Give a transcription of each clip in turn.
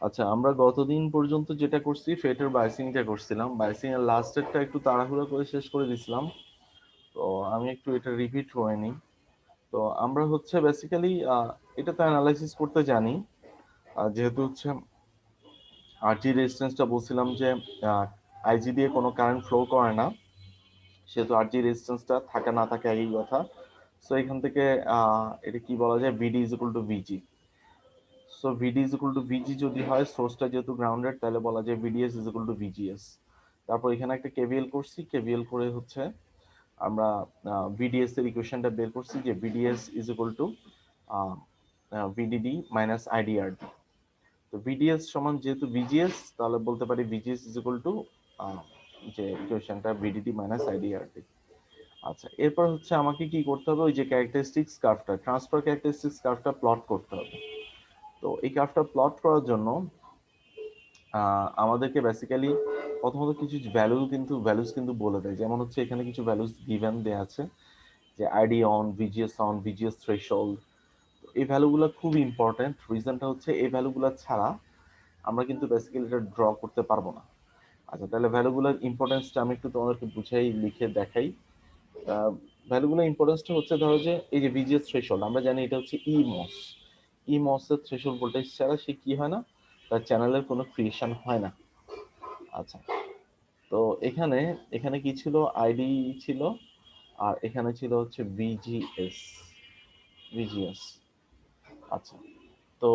আচ্ছা, আমরা গতদিন পর্যন্ত যেটা করছি ফেটের বাইসিংটা করছিলাম। বাইসিং এর লাস্টেরটা একটু তাড়াহুড়ো করে শেষ করে দিছিলাম। তো আমি একটু এটা রিপিট করে নিই। তো আমরা হচ্ছে বেসিক্যালি এটা তো অ্যানালাইসিস করতে জানি। যেহেতু হচ্ছে আরজি রেজিস্ট্যান্সটা বলছিলাম যে আইজি দিয়ে কোনো কারেন্ট ফ্লো করে না, সেহেতু আরজি রেজিস্ট্যান্সটা থাকে না থাকে একই কথা। সো এখান থেকে এটা কি বলা যায়, VD is equal to VG. So VD is equal to VG যদি হয়, সোর্সটা যেহেতু গ্রাউন্ডেড, তাহলে বলা যায় VDS is equal to VGS. তারপর এখানে একটা কেভিএল করছি, কেভিএল করে হচ্ছে আমরা ভিডিএস এর ইকুয়েশনটা বের করছি যে VDS is equal to VDD minus IDRD. তো ভিডিএস সমান যেহেতু ভিজিএস, তাহলে বলতে পারি ভিজিএস ইজ ইকুয়াল টু যে ইকুয়েশনটা ভিডিডি মাইনাস আইডিআরডি। আচ্ছা, এরপর হচ্ছে আমাকে কি করতে হবে, ওই যে ক্যারেক্টারিস্টিক্স কার্ভটা, ট্রান্সফার ক্যারেক্টারিস্টিক্স কার্ভটা প্লট করতে হবে। তো এই কার্ভটা প্লট করার জন্য আমাদেরকে বেসিক্যালি প্রথমত কিছু ভ্যালুস কিন্তু বলে দেয়। যেমন হচ্ছে এখানে কিছু ভ্যালুস গিভেন দেয়া আছে, যে আইডি অন, ভিজিএস থ্রেশহোল্ড। এই ভ্যালুগুলো খুব ইম্পর্টেন্ট। রিজনটা হচ্ছে এই ভ্যালুগুলো ছাড়া আমরা কিন্তু বেসিক্যালি এটা ড্র করতে পারবো না। আচ্ছা, তাহলে ভ্যালুগুলোর ইম্পর্টেন্সটা আমি একটু তোমাদেরকে বুঝাই লিখে দেখাই। ভ্যালুগুলোর ইম্পর্টেন্সটা হচ্ছে, ধরো যে এই যে ভিজিএস থ্রেশহোল্ড, আমরা জানি এটা হচ্ছে ইমস। ইমসের থ্রেশহোল্ড ভোল্টেজ ছাড়া সে কি হয় না, তার চ্যানেলের কোনো ক্রিয়েশন হয় না। আচ্ছা, তো এখানে এখানে কি ছিল, আইডি ছিল, আর এখানে ছিল হচ্ছে ভিজিএস। আচ্ছা, তো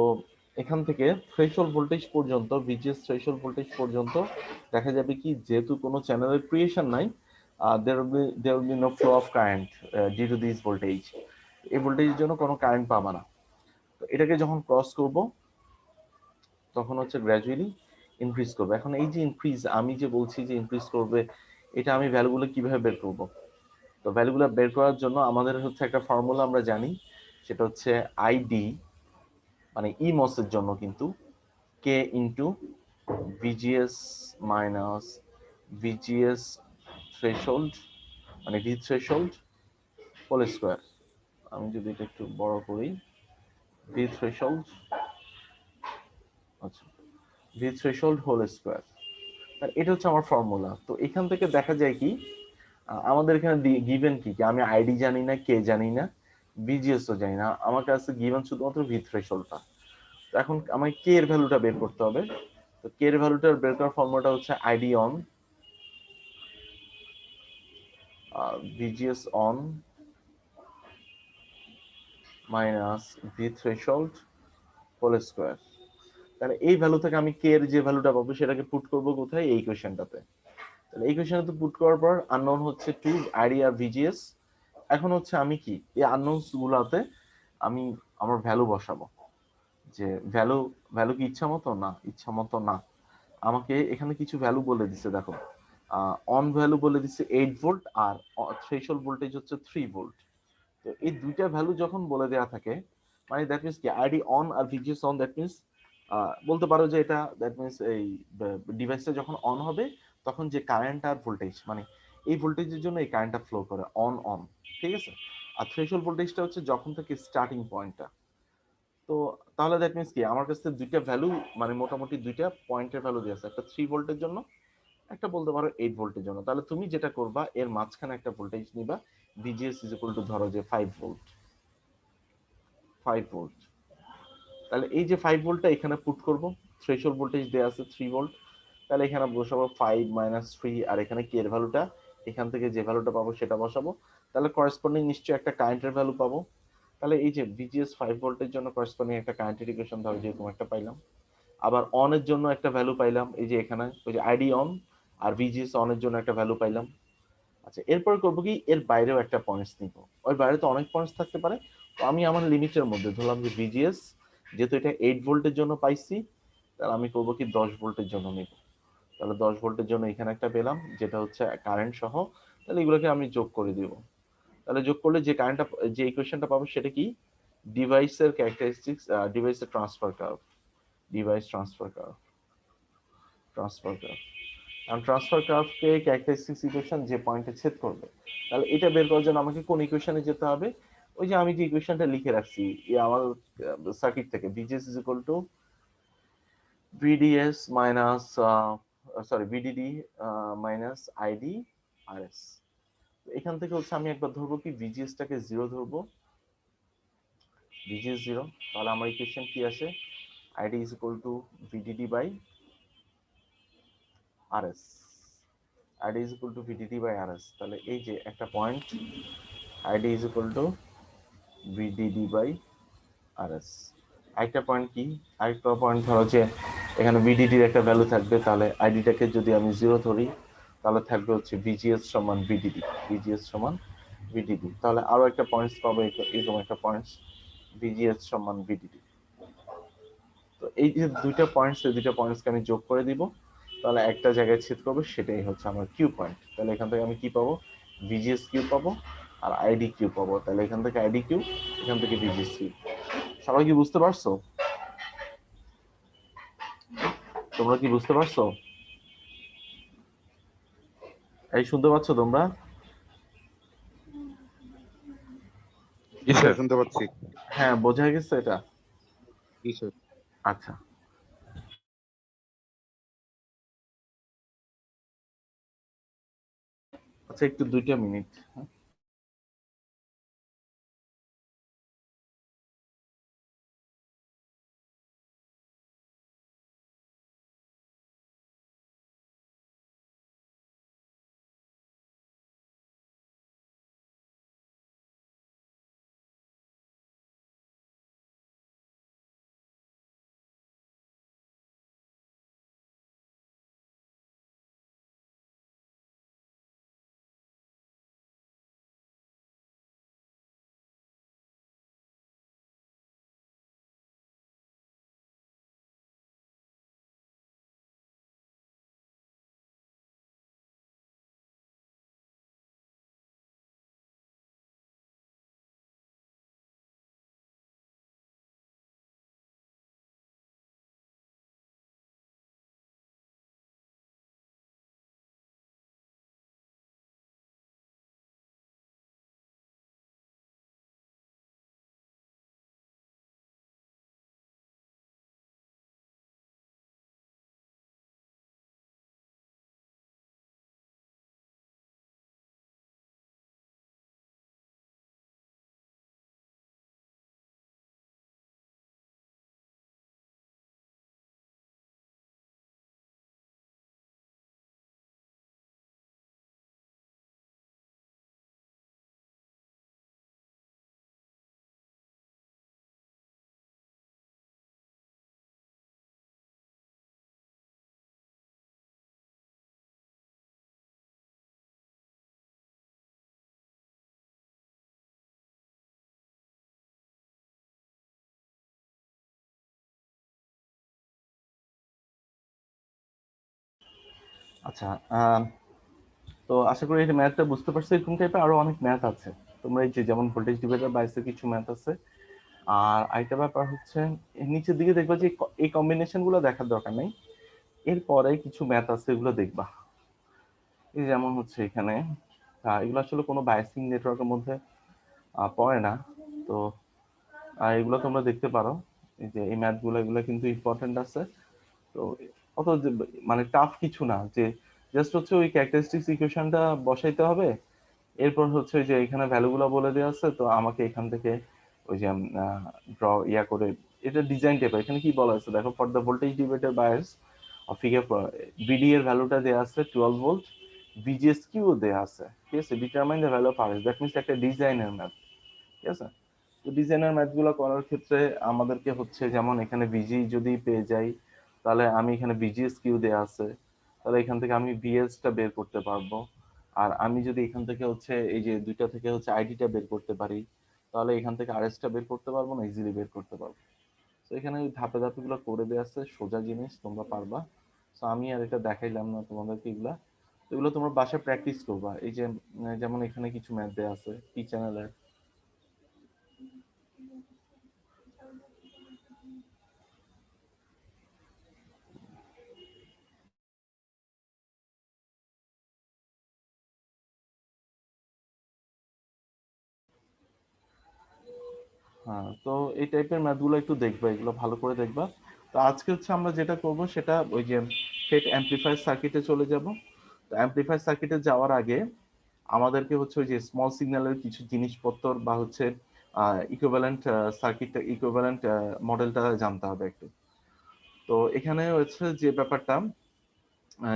এখান থেকে থ্রেশহোল্ড ভোল্টেজ পর্যন্ত, ভিজিএস থ্রেশহোল্ড ভোল্টেজ পর্যন্ত দেখা যাবে কি, যেহেতু কোনো চ্যানেলের ক্রিয়েশন নাই, there will be no flow of current due to this voltage। এই ভোল্টেজের জন্য কোনো কারেন্ট পাবা না। তো এটাকে যখন ক্রস করব, তখন হচ্ছে গ্র্যাজুয়ালি ইনক্রিজ করবে। এখন এই যে ইনক্রিজ, আমি যে বলছি যে ইনক্রিজ করবে, এটা আমি ভ্যালুগুলো কিভাবে বের করব? তো ভ্যালুগুলো বের করার জন্য আমাদের হচ্ছে একটা ফর্মুলা আমরা জানি, সেটা হচ্ছে আইডি, মানে ইমস এর জন্য কিন্তু K into VGS minus VGS threshold, মানে ভি থ্রেশহোল্ড হোল স্কোয়ার। আমি যদি এটা একটু বড় করি, ভি থ্রেশহোল্ড, আচ্ছা, ভি থ্রেশহোল্ড হোল স্কোয়ার। এটা হচ্ছে আমার ফর্মুলা। তো এখান থেকে দেখা যায় কি, আমাদের এখানে গিভেন কি কি, আমি আইডি জানি না, কে জানি না, ভিজিএস ও জানি না, আমার কাছে গিভেন শুধুমাত্র ভি থ্রেশহোল্ডটা। তো এখন আমাকে কে এর ভ্যালুটা বের করতে হবে। তো কে এর ভ্যালুটা বের করার ফর্মুলাটা হচ্ছে ID on VGS on minus V threshold whole square. তাহলে এই ভ্যালু থেকে আমি কে এর যে ভ্যালুটা পাবো সেটাকে পুট করবো কোথায়, এই ইকুয়েশনটাতে। তাহলে এই ইকুয়েশনে তো পুট করার পর আননোন হচ্ছে টু আইডি আর ভিজিএস। এখন হচ্ছে আমি কি এই আননোনস গুলাতে আমি আমার ভ্যালু বসাবো। যে ভ্যালু ভ্যালু কি ইচ্ছা মতো না, ইচ্ছা মতো না। আমাকে এখানে কিছু ভ্যালু বলে দিছে, দেখো। অন ভ্যালু বলে দিছে 8 ভোল্ট, আর থ্রেশহোল্ড ভোল্টেজ হচ্ছে 3 ভোল্ট। তো এই দুইটা ভ্যালু যখন বলে দেওয়া থাকে, মানে দ্যাট মিনস কি আইডি অন আর ভিজিএস অন, দ্যাট মিনস বলতে পারো যে এটা দ্যাট মিনস এই ডিভাইসটা যখন অন হবে, তখন যে কারেন্ট আর ভোল্টেজ, মানে এই ভোল্টেজের জন্য এই কারেন্টটা ফ্লো করে অন অন, ঠিক আছে। আর থ্রেশহোল্ড ভোল্টেজটা হচ্ছে যখন থেকে স্টার্টিং পয়েন্টটা। তো তাহলে দ্যাট মিনস কি আমার কাছে দুইটা ভ্যালু, মানে মোটামুটি দুইটা পয়েন্টের ভ্যালু দিয়ে আছে, একটা 3 ভোল্টের জন্য, একটা বলতে পারো 8 ভোল্টের জন্য। তাহলে তুমি যেটা করবা, এর মাঝখানে একটা ভোল্টেজ নিবা, ভিজিএস ইজ ইকুয়াল টু ধরো যে 5 ভোল্ট। 5 ভোল্ট, তাহলে এই যে 5 ভোল্টটা এখানে পুট করব। থ্রেশহোল্ড ভোল্টেজ দেওয়া আছে 3 ভোল্ট, তাহলে এখানে বসাবো 5 - 3, আর এখানে কে এর ভ্যালুটা, এখান থেকে যে ভ্যালুটা পাবো সেটা বসাবো। তাহলে করেসপন্ডিং নিশ্চয়ই একটা কারেন্টের ভ্যালু পাবো। তাহলে এই যে ভিজিএস 5 ভোল্টের জন্য করেসপন্ডিং একটা কারেন্টের ইকুয়েশন ধরো যেরকম একটা পাইলাম। আবার অন এর জন্য একটা ভ্যালু পাইলাম, এই যে এখানে ওই যে আইডি অন আর ভিজিএস অন এর জন্য একটা ভ্যালু পাইলাম। আচ্ছা, এরপর করবো কি, এর বাইরেও একটা পয়েন্টস নিব। ওই বাইরে তো অনেক পয়েন্টস থাকতে পারে। তো আমি আমার লিমিটের মধ্যে ধরলাম যে ভিজিএস, যেহেতু এটা 8 ভোল্টের জন্য পাইছি, তাহলে আমি করবো কি 10 ভোল্টের জন্য নিব। তাহলে 10 ভোল্টের জন্য এখানে একটা পেলাম, যেটা হচ্ছে কারেন্ট সহ। তাহলে এগুলোকে আমি যোগ করে দিব। তাহলে যোগ করলে যে কারেন্টটা, যে ইকুয়েশনটা পাবো সেটা কি, ডিভাইসের ক্যারেক্টারিস্টিক্স, ডিভাইসের transfer curve, device transfer curve. কারণ ট্রান্সফার কার্ভকে ক্যারেক্টারিস্টিক্স ইকুয়েশন যে পয়েন্টে ছেদ করবে, তাহলে এটা বের করার জন্য আমাকে কোন ইকুয়েশনে যেতে হবে, ওই যে আমি যে ইকুয়েশনটা লিখে রাখছি আমার সার্কিট থেকে, VGS is equal to VDS minus sorry VDD minus ID R S. এখান থেকে হচ্ছে আমি একবার ধরবো কি ভিজিএস টাকে 0 ধরবো, ভিজিএস 0, তাহলে আমার ইকুয়েশন কি আসে, ID is equal to VDD by RS, ID is equal to VDD by RS. তাহলে এই যে একটা point, ID is equal to VDD by RS. আরেকটা পয়েন্ট কি, আরেকটা পয়েন্ট ধরো যে এখানে ভিডিডির একটা ভ্যালু থাকবে, তাহলে আইডিটাকে যদি আমি 0 ধরি তাহলে থাকবে হচ্ছে ভিজিএস সমান ভিডিডি, ভিজিএস সমান ভিডিডি। তাহলে আরো একটা পয়েন্টস পাবো, এরকম একটা পয়েন্টস ভিজিএস সমান ভিডিডি। তো এই যে দুইটা পয়েন্টস, এই দুইটা পয়েন্টসকে আমি যোগ করে দিব, তাহলে একটা জায়গায় ছেদ করবে, সেটাই হচ্ছে আমার কিউ পয়েন্ট। তাহলে এখান থেকে আমি কি পাবো, ভিজিএস কিউ পাবো আর আইডি কিউ পাবো। তাহলে এখান থেকে আইডি কিউ, এখান থেকে ভিজিএস কিউ। সবাই কি বুঝতে পারছো? তোমরা কি বুঝতে পারছো? এই শুনতে পাচ্ছ তোমরা? জি স্যার, শুনতে পাচ্ছি। হ্যাঁ, বোঝা গেছে এটা? জি স্যার। আচ্ছা, আচ্ছা একটু 2 মিনিট। আচ্ছা, তো আশা করি এই ম্যাথটা বুঝতে পারছো। এরকম টাইপের আরো অনেক ম্যাথ আছে। তোমরা এই যে যেমন ভোল্টেজ ডিভাইডার বাইসে কিছু ম্যাথ আছে। আর আরেকটা ব্যাপার হচ্ছে নিচের দিকে দেখবা যে এই কম্বিনেশন গুলো দেখার দরকার নেই, এরপরে কিছু ম্যাথ আছে এগুলো দেখবা। এই যেমন হচ্ছে এখানে এগুলো আসলে কোনো বায়াসিং নেটওয়ার্কের মধ্যে পড়ে না। তো এগুলো তোমরা দেখতে পারো, এই যে এই ম্যাথ গুলো, এগুলো কিন্তু ইম্পর্টেন্ট আছে। তো অত মানে টাফ কিছু না, যে জাস্ট হচ্ছে ওই ক্যারেক্টারিস্টিক্স ইকুয়েশনটা বসাইতে হবে। এরপর হচ্ছে ওই যে এখানে ভ্যালুগুলো বলে দেওয়া আছে, তো আমাকে এখান থেকে ওই যে ড্র ইয়া করে, এটা ডিজাইন টাইপের। এখানে কি বলা আছে দেখো, for the voltage divider bias figure BD এর ভ্যালুটা দেওয়া আছে 12 ভোল্ট, ভিজিএস কিউ দেওয়া আছে, ঠিক আছে। Determine the value of RS, that means একটা ডিজাইনের ম্যাথ, ঠিক আছে। তো ডিজাইনার ম্যাথগুলো করার ক্ষেত্রে আমাদেরকে হচ্ছে যেমন এখানে ভিজি যদি পেয়ে যাই, তাহলে আমি এখানে ভিজিএস কিউ দেওয়া আছে, তাহলে এখান থেকে আমি ভিএস টা বের করতে পারবো। আর আমি যদি এখান থেকে হচ্ছে এই যে দুইটা থেকে হচ্ছে আইডিটা বের করতে পারি, তাহলে এখান থেকে আরএস টা বের করতে পারবো না, ইজিলি বের করতে পারবো। তো এখানে ওই ধাপে ধাপে গুলো করে দেওয়া আছে, সোজা জিনিস, তোমরা পারবা। তো আমি আর এটা দেখাইলাম না তোমাদেরকে এগুলা। তো এগুলো তোমরা বাসায় প্র্যাকটিস করবা। এই যে যেমন এখানে কিছু ম্যাথ দেওয়া আছে পি চ্যানেলের। হ্যাঁ, তো এই টাইপের ম্যাথগুলো একটু দেখবা, এগুলো ভালো করে দেখবা। তো আজকে হচ্ছে আমরা যেটা করব সেটা ওই যে ফেট অ্যাম্পলিফায়ার সার্কিটে চলে যাব। তো অ্যাম্পলিফায়ার সার্কিটে যাওয়ার আগে আমাদেরকে হচ্ছে ওই যে স্মল সিগন্যালের কিছু জিনিসপত্র বা হচ্ছে ইকুইভ্যালেন্ট সার্কিটটা ইকুইভ্যালেন্ট মডেলটা জানতে হবে একটু। তো এখানে হচ্ছে যে ব্যাপারটা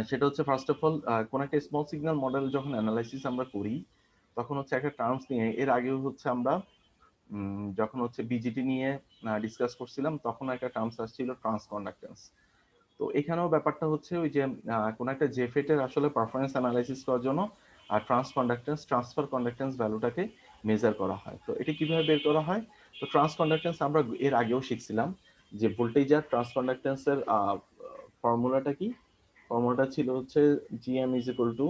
সেটা হচ্ছে ফার্স্ট অফ অল কোন একটা স্মল সিগন্যাল মডেল যখন অ্যানালাইসিস আমরা করি তখন হচ্ছে একটা টার্মস নিয়ে এর আগেও হচ্ছে আমরা যখন হচ্ছে বিজিটি নিয়ে ডিসকাস করছিলাম তখন একটা টার্মস আসছিল ট্রান্সকন্ডাক্টেন্স। তো এখানেও ব্যাপারটা হচ্ছে ওই যে কোন একটা জেফেট এর আসলে পারফরম্যান্স অ্যানালাইসিস করার জন্য আর ট্রান্সকন্ডাক্টেন্স ট্রান্সফার কন্ডাক্টেন্স ভ্যালুটাকে মেজার করা হয়। তো এটা কিভাবে বের করা হয়? তো ট্রান্সকন্ডাক্টেন্স আমরা এর আগেও শিখছিলাম যে ভোল্টেজ আর ট্রান্সকন্ডাক্টেন্সের ফর্মুলাটা কি? ফর্মুলাটা ছিল হচ্ছে জিএম ইজ ইকুয়াল টু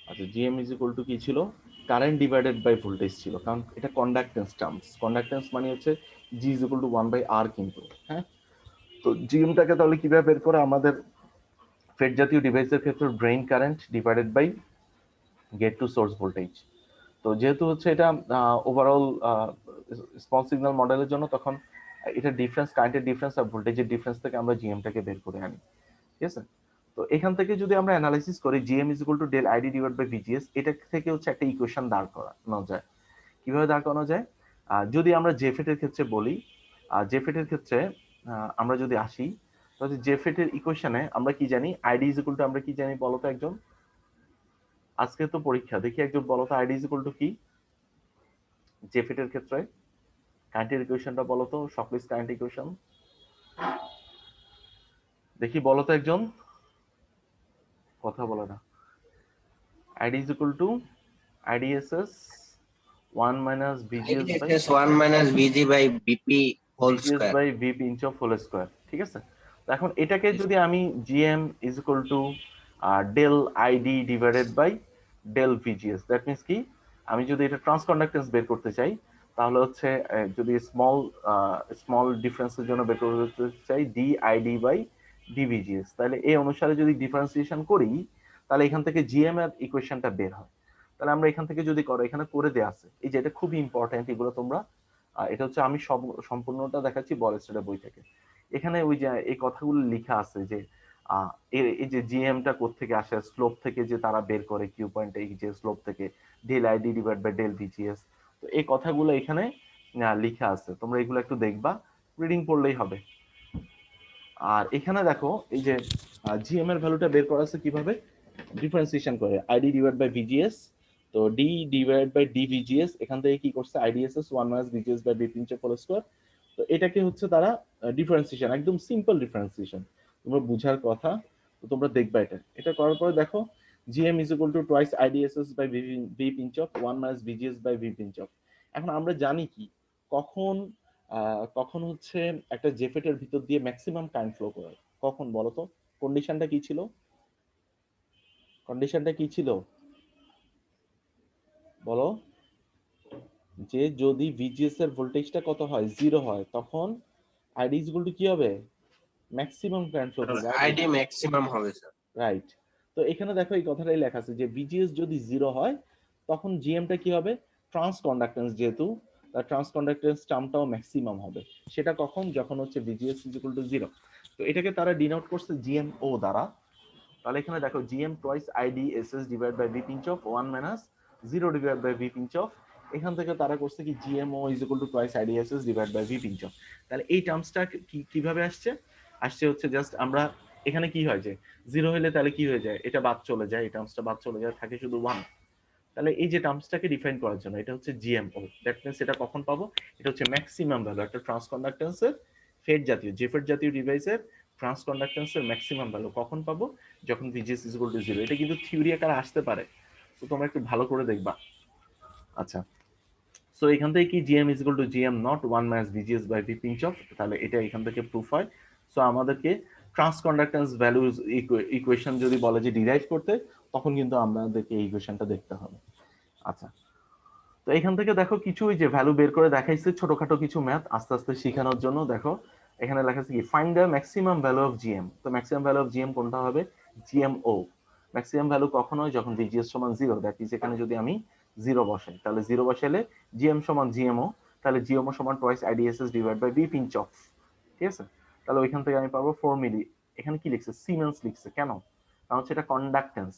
আচ্ছা জিএম ইজ ইকুয়াল টু কি ছিল? কারেন্ট ডিভাইডেড বাই ভোল্টেজ ছিল, কারণ এটা কন্ডাক্টেন্স টার্মস। কন্ডাক্টেন্স মানে হচ্ছে জি ইজ ইকুয়াল টু 1/R কিন্তু, হ্যাঁ। তো জিএমটাকে তাহলে কিভাবে বের করে? আমাদের ফেড জাতীয় ডিভাইসের ক্ষেত্রে drain current divided by gate to source voltage. তো যেহেতু হচ্ছে এটা ওভারঅল স্মল সিগন্যাল মডেলের জন্য, তখন এটা ডিফারেন্স, কারেন্টের ডিফারেন্স আর ভোল্টেজের ডিফারেন্স থেকে আমরা জিএমটাকে বের করে আনি, ঠিক আছে। তো এখান থেকে যদি আমরা অ্যানালাইসিস করি GM is equal to del ID divide by VGS, এটা থেকে হচ্ছে একটা ইকুয়েশন দাঁড় করানো যায়। কিভাবে দাঁড় করানো যায়? যদি আমরা জেফেট এর ক্ষেত্রে বলি, জেফেট এর ক্ষেত্রে আমরা যদি আসি, তাহলে জেফেট এর ইকুয়েশনে আমরা কি জানি? আইডি ইজ ইকুয়াল টু আমরা কি জানি বলো তো একজন? আজকে তো পরীক্ষা, দেখি একজন বলো তো আইডি ইজ ইকুয়াল টু কি জেফেট এর ক্ষেত্রে? কারেন্টের ইকুয়েশনটা বলো তো, সকলিস কারেন্ট ইকুয়েশন দেখি, বলো তো একজন, কথা বলে না। ID is equal two IDSS 1 minus VGS by IDSS 1 minus VG by BP whole VGS square. by V pinch of whole square, ঠিক আছে। তো এখন এটাকে যদি আমি GM is equal to del ID divided by del VGS, that means কি? আমি যদি এটা ট্রান্সকন্ডাক্টেন্স বের করতে চাই তাহলে হচ্ছে যদি স্মল ডিফারেন্সের জন্য বের করতে চাই DID by DVGS, তাহলে এই অনুসারে যদি ডিফারেন্সিয়েশন করি তাহলে এখান থেকে GM এর ইকুয়েশনটা বের হয়। তাহলে আমরা এখান থেকে যদি করো, এখানে করে দেয়া আছে, এই যে এটা খুবই ইম্পর্টেন্ট, এগুলো তোমরা এটা হচ্ছে আমি সব সম্পূর্ণটা দেখাচ্ছি বরেস্টের বই থেকে। এখানে ওই যে এই কথাগুলো লেখা আছে যে এই যে জিএমটা কোত্থেকে আসে, স্লোপ থেকে যে তারা বের করে কিউ পয়েন্ট, এই যে স্লোপ থেকে del ID divide by del VGS. তো এই কথাগুলো এখানে লেখা আছে, তোমরা এগুলো একটু দেখবা, রিডিং পড়লেই হবে। আর এখানে দেখো এই যে জিএম এর ভ্যালুটা বের করা আছে কিভাবে? ডিফারেন্সিয়েশন করে আইডি ডিভাইড বাই ভিজিএস। তো D divide by D VGS, এখান থেকে কি করছে? IDSS 1 minus VGS by B pinch whole square. তো এটাকে হচ্ছে তারা ডিফারেন্সিয়েশন, একদম সিম্পল ডিফারেন্সিয়েশন, তোমরা বুঝার কথা। তো তোমরা দেখবা এটা করার পরে দেখো GM is equal to twice IDSS by B pinch off 1 minus VGS by B pinch off. এখন আমরা জানি কি কখন কখন হচ্ছে একটা জেফেটের ভিতর দিয়ে ম্যাক্সিমাম কারেন্ট ফ্লো করে? কখন বলো তো? কন্ডিশনটা কি ছিল? কন্ডিশনটা কি ছিল বলো? যে যদি ভিজিএস এর ভোল্টেজটা কত হয়? 0 হয়, তখন আইডি ইজ ইকুয়াল টু কি হবে? ম্যাক্সিমাম কারেন্ট ফ্লো করবে। ID maximum হবে স্যার। রাইট। তো এখানে দেখো এই কথাটাই লেখা আছে যে ভিজিএস যদি 0 হয় তখন জিএমটা কি হবে? ট্রান্সকন্ডাক্টেন্স, যেহেতু তার ট্রান্সকন্ডাক্টেন্স টার্মটাও ম্যাক্সিমাম হবে। সেটা কখন? যখন হচ্ছে ভিজিএস ইজ ইকুয়াল টু 0। তো এটাকে তারা ডিনোট করছে জিএমও দ্বারা। তাহলে এখানে দেখো GM twice ID SS divide by V pinch off 1 minus 0 divide by V pinch off. এখান থেকে তারা করছে কি GMO is equal to twice ID SS divide by V pinch off. তাহলে এই টার্মসটা কিভাবে আসছে? আসছে হচ্ছে জাস্ট আমরা এখানে কি হয় যে 0 হলে তাহলে কি হয়ে যায়? এটা বাদ চলে যায়, এই টার্মসটা বাদ চলে যায়, থাকে শুধু 1। তাহলে এই যে টার্মসটাকে ডিফাইন করার জন্য এটা হচ্ছে জিএমও, দ্যাট মিন্স এটা কখন পাবো? এটা হচ্ছে ম্যাক্সিমাম ভ্যালু একটা ট্রান্সকন্ডাক্টেন্সের, ফেড জাতীয় জেফেট জাতীয় ডিভাইসের ট্রান্সকন্ডাক্টেন্সের ম্যাক্সিমাম ভ্যালু কখন পাবো? যখন ভিজিএস ইজ ইকুয়াল টু 0। এটা কিন্তু থিওরি আকারে আসতে পারে, তো তোমরা একটু ভালো করে দেখবা। আচ্ছা, সো এখান থেকে কি GM is equal to GM not 1 minus VGS by V pinch off, তাহলে এটা এখান থেকে প্রুফ হয়। সো আমাদেরকে ট্রান্সকন্ডাক্টেন্স ভ্যালুজ ইকুয়েশন যদি বলে যে ডিরাইভ করতে, তখন কিন্তু আমাদেরকে এই ইকুয়েশনটা দেখতে হবে। আচ্ছা, তো এখান থেকে দেখো কিছু ওই যে ভ্যালু বের করে দেখাইছে, ছোটখাটো কিছু ম্যাথ আস্তে আস্তে শেখানোর জন্য। দেখো এখানে লেখা আছে কি find the maximum value of GM. তো ম্যাক্সিমাম ভ্যালু অফ জিএম কোনটা হবে? জিএমও। ম্যাক্সিমাম ভ্যালু কখন হয়? যখন ভিজিএস সমান 0, দ্যাট ইজ এখানে যদি আমি জিরো বসে, তাহলে জিরো বসালে জিএম সমান জিএমও, তাহলে জিএমও সমান twice IDSS divide by B pinch off. ঠিক আছে, তাহলে ওইখান থেকে আমি পাবো 4 মিলি। এখানে কি লিখছে? সিমেন্স লিখছে, কেন? কারণ হচ্ছে এটা কন্ডাক্টেন্স,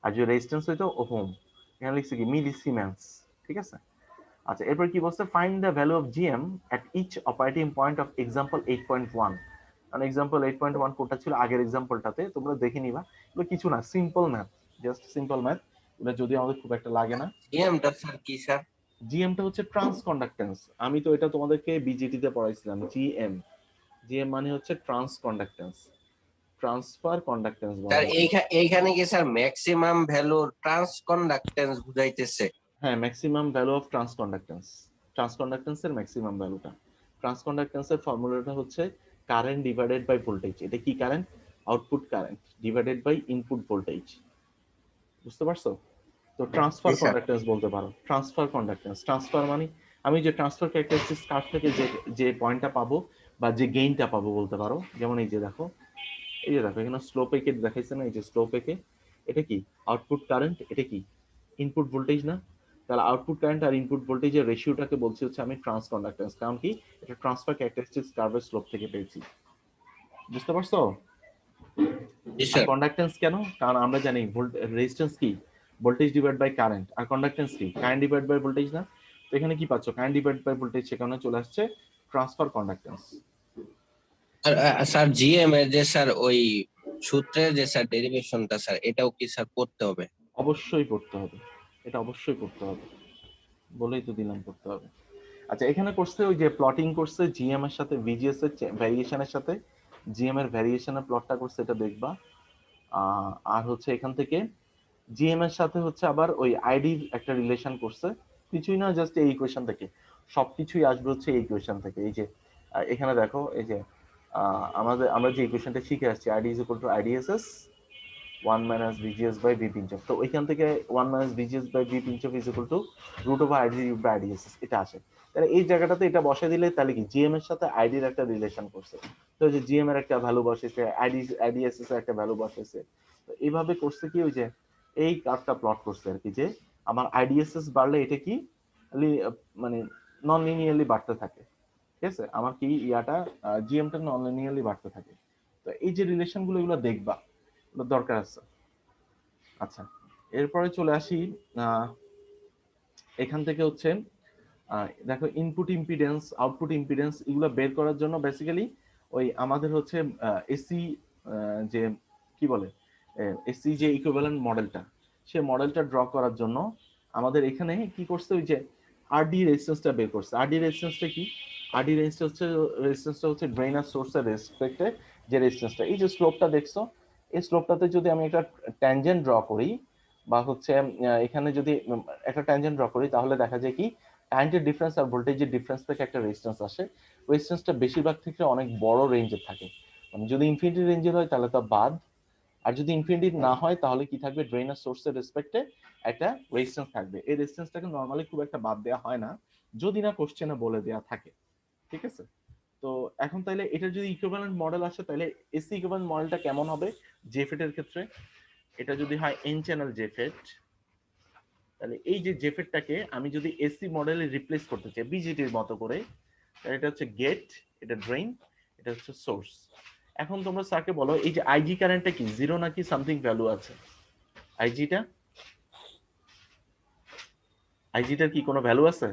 আর যে রেজিস্ট্যান্স হইতো ওহম, এখানে লিখছে কি মিলি সিমেন্স। ঠিক আছে, আচ্ছা এরপর কি বলছে? Find the value of GM at each operating point of example 8.1। কারণ এক্সাম্পল 8.1 কোনটা ছিল আগের এক্সাম্পলটাতে, তোমরা দেখে নিবা, এগুলো কিছু না, simple math, just simple math, এটা যদি আমাদের খুব একটা লাগে না। জিএমটা স্যার কি স্যার? জিএমটা হচ্ছে ট্রান্স কন্ডাক্টেন্স, আমি তো এটা তোমাদেরকে বিজিটি তে পড়াইছিলাম। জিএম, জিএম মানে হচ্ছে ট্রান্স কন্ডাক্টেন্স, ট্রান্সফার কন্ডাক্টেন্স বলা স্যার হয়। এইখানে কি sir maximum value transconductance বুঝাইতেছে? হ্যাঁ, maximum value of transconductance, ট্রান্স কন্ডাক্টেন্সের ম্যাক্সিমাম ভ্যালুটা। ট্রান্স কন্ডাক্টেন্সের ফর্মুলাটা হচ্ছে কারেন্ট ডিভাইডেড বাই ভোল্টেজ। এটা কি current? Output current divided by input voltage. বুঝতে পারছো? তো ট্রান্সফার জি স্যার। কন্ডাক্টেন্স বলতে পারো, ট্রান্সফার কন্ডাক্টেন্স। ট্রান্সফার মানে আমি যে ট্রান্সফার ক্যারেক্টারিস্টিক্স কার্ভ থেকে যে যে পয়েন্টটা পাবো বা যে গেইনটা পাবো বলতে পারো। যেমন এই যে দেখো, এই যে দেখো এখানে স্লোপ একে দেখাইছে না, এই যে স্লোপ একে, এটা কি আউটপুট কারেন্ট, এটা কি ইনপুট ভোল্টেজ না? তাহলে আউটপুট কারেন্ট আর ইনপুট ভোল্টেজের রেশিওটাকে বলছি হচ্ছে আমি ট্রান্স কন্ডাক্টেন্স, কারণ কি এটা ট্রান্সফার ক্যারেক্টারিস্টিক্স কার্ভের স্লোপ থেকে পেয়েছি। বুঝতে পারছো? জি আর স্যার। কন্ডাক্টেন্স কেন? কারণ আমরা জানি রেজিস্ট্যান্স কি ভোল্টেজ ডিভাইড বাই কারেন্ট, আর কন্ডাক্টেন্স কি কারেন্ট ডিভাইড বাই ভোল্টেজ না? তো এখানে কি পাচ্ছ? কারেন্ট ডিভাইড বাই ভোল্টেজ, সেখানে চলে আসছে ট্রান্সফার কন্ডাক্টেন্স। স্যার জিএম এর যে স্যার ওই সূত্রের যে স্যার ডেরিভেশনটা স্যার এটাও কি স্যার পড়তে হবে? অবশ্যই পড়তে হবে, এটা অবশ্যই পড়তে হবে, বলেই তো দিলাম পড়তে হবে। আচ্ছা এখানে করছে ওই যে প্লটিং করছে জিএম এর সাথে ভিজিএস এর ভ্যারিয়েশনের সাথে, জিএম এর ভ্যারিয়েশনের প্লটটা করছে, এটা দেখবা। আর হচ্ছে এখান থেকে জিএম এর সাথে হচ্ছে আবার ওই আইডির একটা রিলেশন করছে, কিছুই না জাস্ট এই ইকুয়েশন থেকে, সবকিছুই আসবে হচ্ছে এই ইকুয়েশন থেকে। এই যে এখানে দেখো, এই যে আমরা যে ইকুয়েশনটা শিখে আসছি, ID is equal two IDSS 1 minus VGS by V pinch off, তো ওইখান থেকে 1 minus VGS by V pinch off is equal to root over ID by IDSS, এটা আসে। তাহলে এই জায়গাটাতে এটা বসে দিলে তাহলে কি জিএম এর সাথে আইডির একটা রিলেশন করছে, তো যে জিএম এর একটা ভ্যালু বসেছে, আইডিএসএস এর একটা ভ্যালু বসেছে। তো এইভাবে করছে কি, ওই যে এই কার্ভটা প্লট করছে আর কি, যে আমার আইডিএসএস বাড়লে এটা কি মানে নন লিনিয়ারলি বাড়তে থাকে। ঠিক আছে, আমার কি ইয়াটা জিএমটা নন লিনিয়ারলি বাড়তে থাকে। তো এই যে রিলেশন গুলো, এগুলো দেখবা, এগুলো দরকার আছে। আচ্ছা এরপরে চলে আসি এখান থেকে হচ্ছে দেখো ইনপুট ইম্পিডেন্স, আউটপুট ইম্পিডেন্স, এগুলো বের করার জন্য বেসিক্যালি ওই আমাদের হচ্ছে এসি যে কি বলে এসি যে ইকুইভ্যালেন্ট মডেলটা, সে মডেলটা ড্র করার জন্য আমাদের এখানে কি করছে, ওই যে আরডি রেজিস্ট্যান্সটা বের করছে। আরডি রেজিস্ট্যান্সটা কি? আরডি রেজিস্ট্যান্সটা হচ্ছে ড্রেন আর সোর্সের রেসপেক্টে যে রেজিস্ট্যান্সটা, এই যে স্লোপটা দেখছো, এই স্লোপটাতে যদি আমি একটা ট্যানজেন্ট ড্র করি, বা হচ্ছে এখানে যদি একটা ট্যানজেন্ট ড্র করি, তাহলে দেখা যায় কি কারেন্টের ডিফারেন্স আর ভোল্টেজের ডিফারেন্স থেকে একটা রেজিস্ট্যান্স আসে। রেজিস্ট্যান্সটা বেশিরভাগ ক্ষেত্রে অনেক বড় রেঞ্জের থাকে, মানে যদি ইনফিনিটি রেঞ্জের হয় তাহলে তো বাদ, আর যদি ইনফিনিটি না হয় তাহলে কি থাকবে, ড্রেন আর সোর্সের রেসপেক্টে একটা রেজিস্ট্যান্স থাকবে। এই রেজিস্ট্যান্সটাকে নরমালি খুব একটা বাদ দেওয়া হয় না, যদি না কোশ্চেনে বলে দেওয়া থাকে। ঠিক আছে, তো এখন তাহলে এটা যদি ইকুইভ্যালেন্ট মডেল আসে, তাহলে এসি ইকুইভ্যালেন্ট মডেলটা কেমন হবে জেফেট এর ক্ষেত্রে? এটা যদি হয় এন চ্যানেল জেফেট, তাহলে এই যে জেফেটটাকে আমি যদি এসি মডেলে রিপ্লেস করতে চাই বিজেটির মতো করে, তাহলে এটা হচ্ছে গেট, এটা ড্রেন, এটা হচ্ছে সোর্স। এখন তোমরা স্যারকে বলো এই যে আইজি কারেন্টটা কি জিরো নাকি সামথিং ভ্যালু আছে? আইজিটা, আইজিটার কি কোনো ভ্যালু আছে?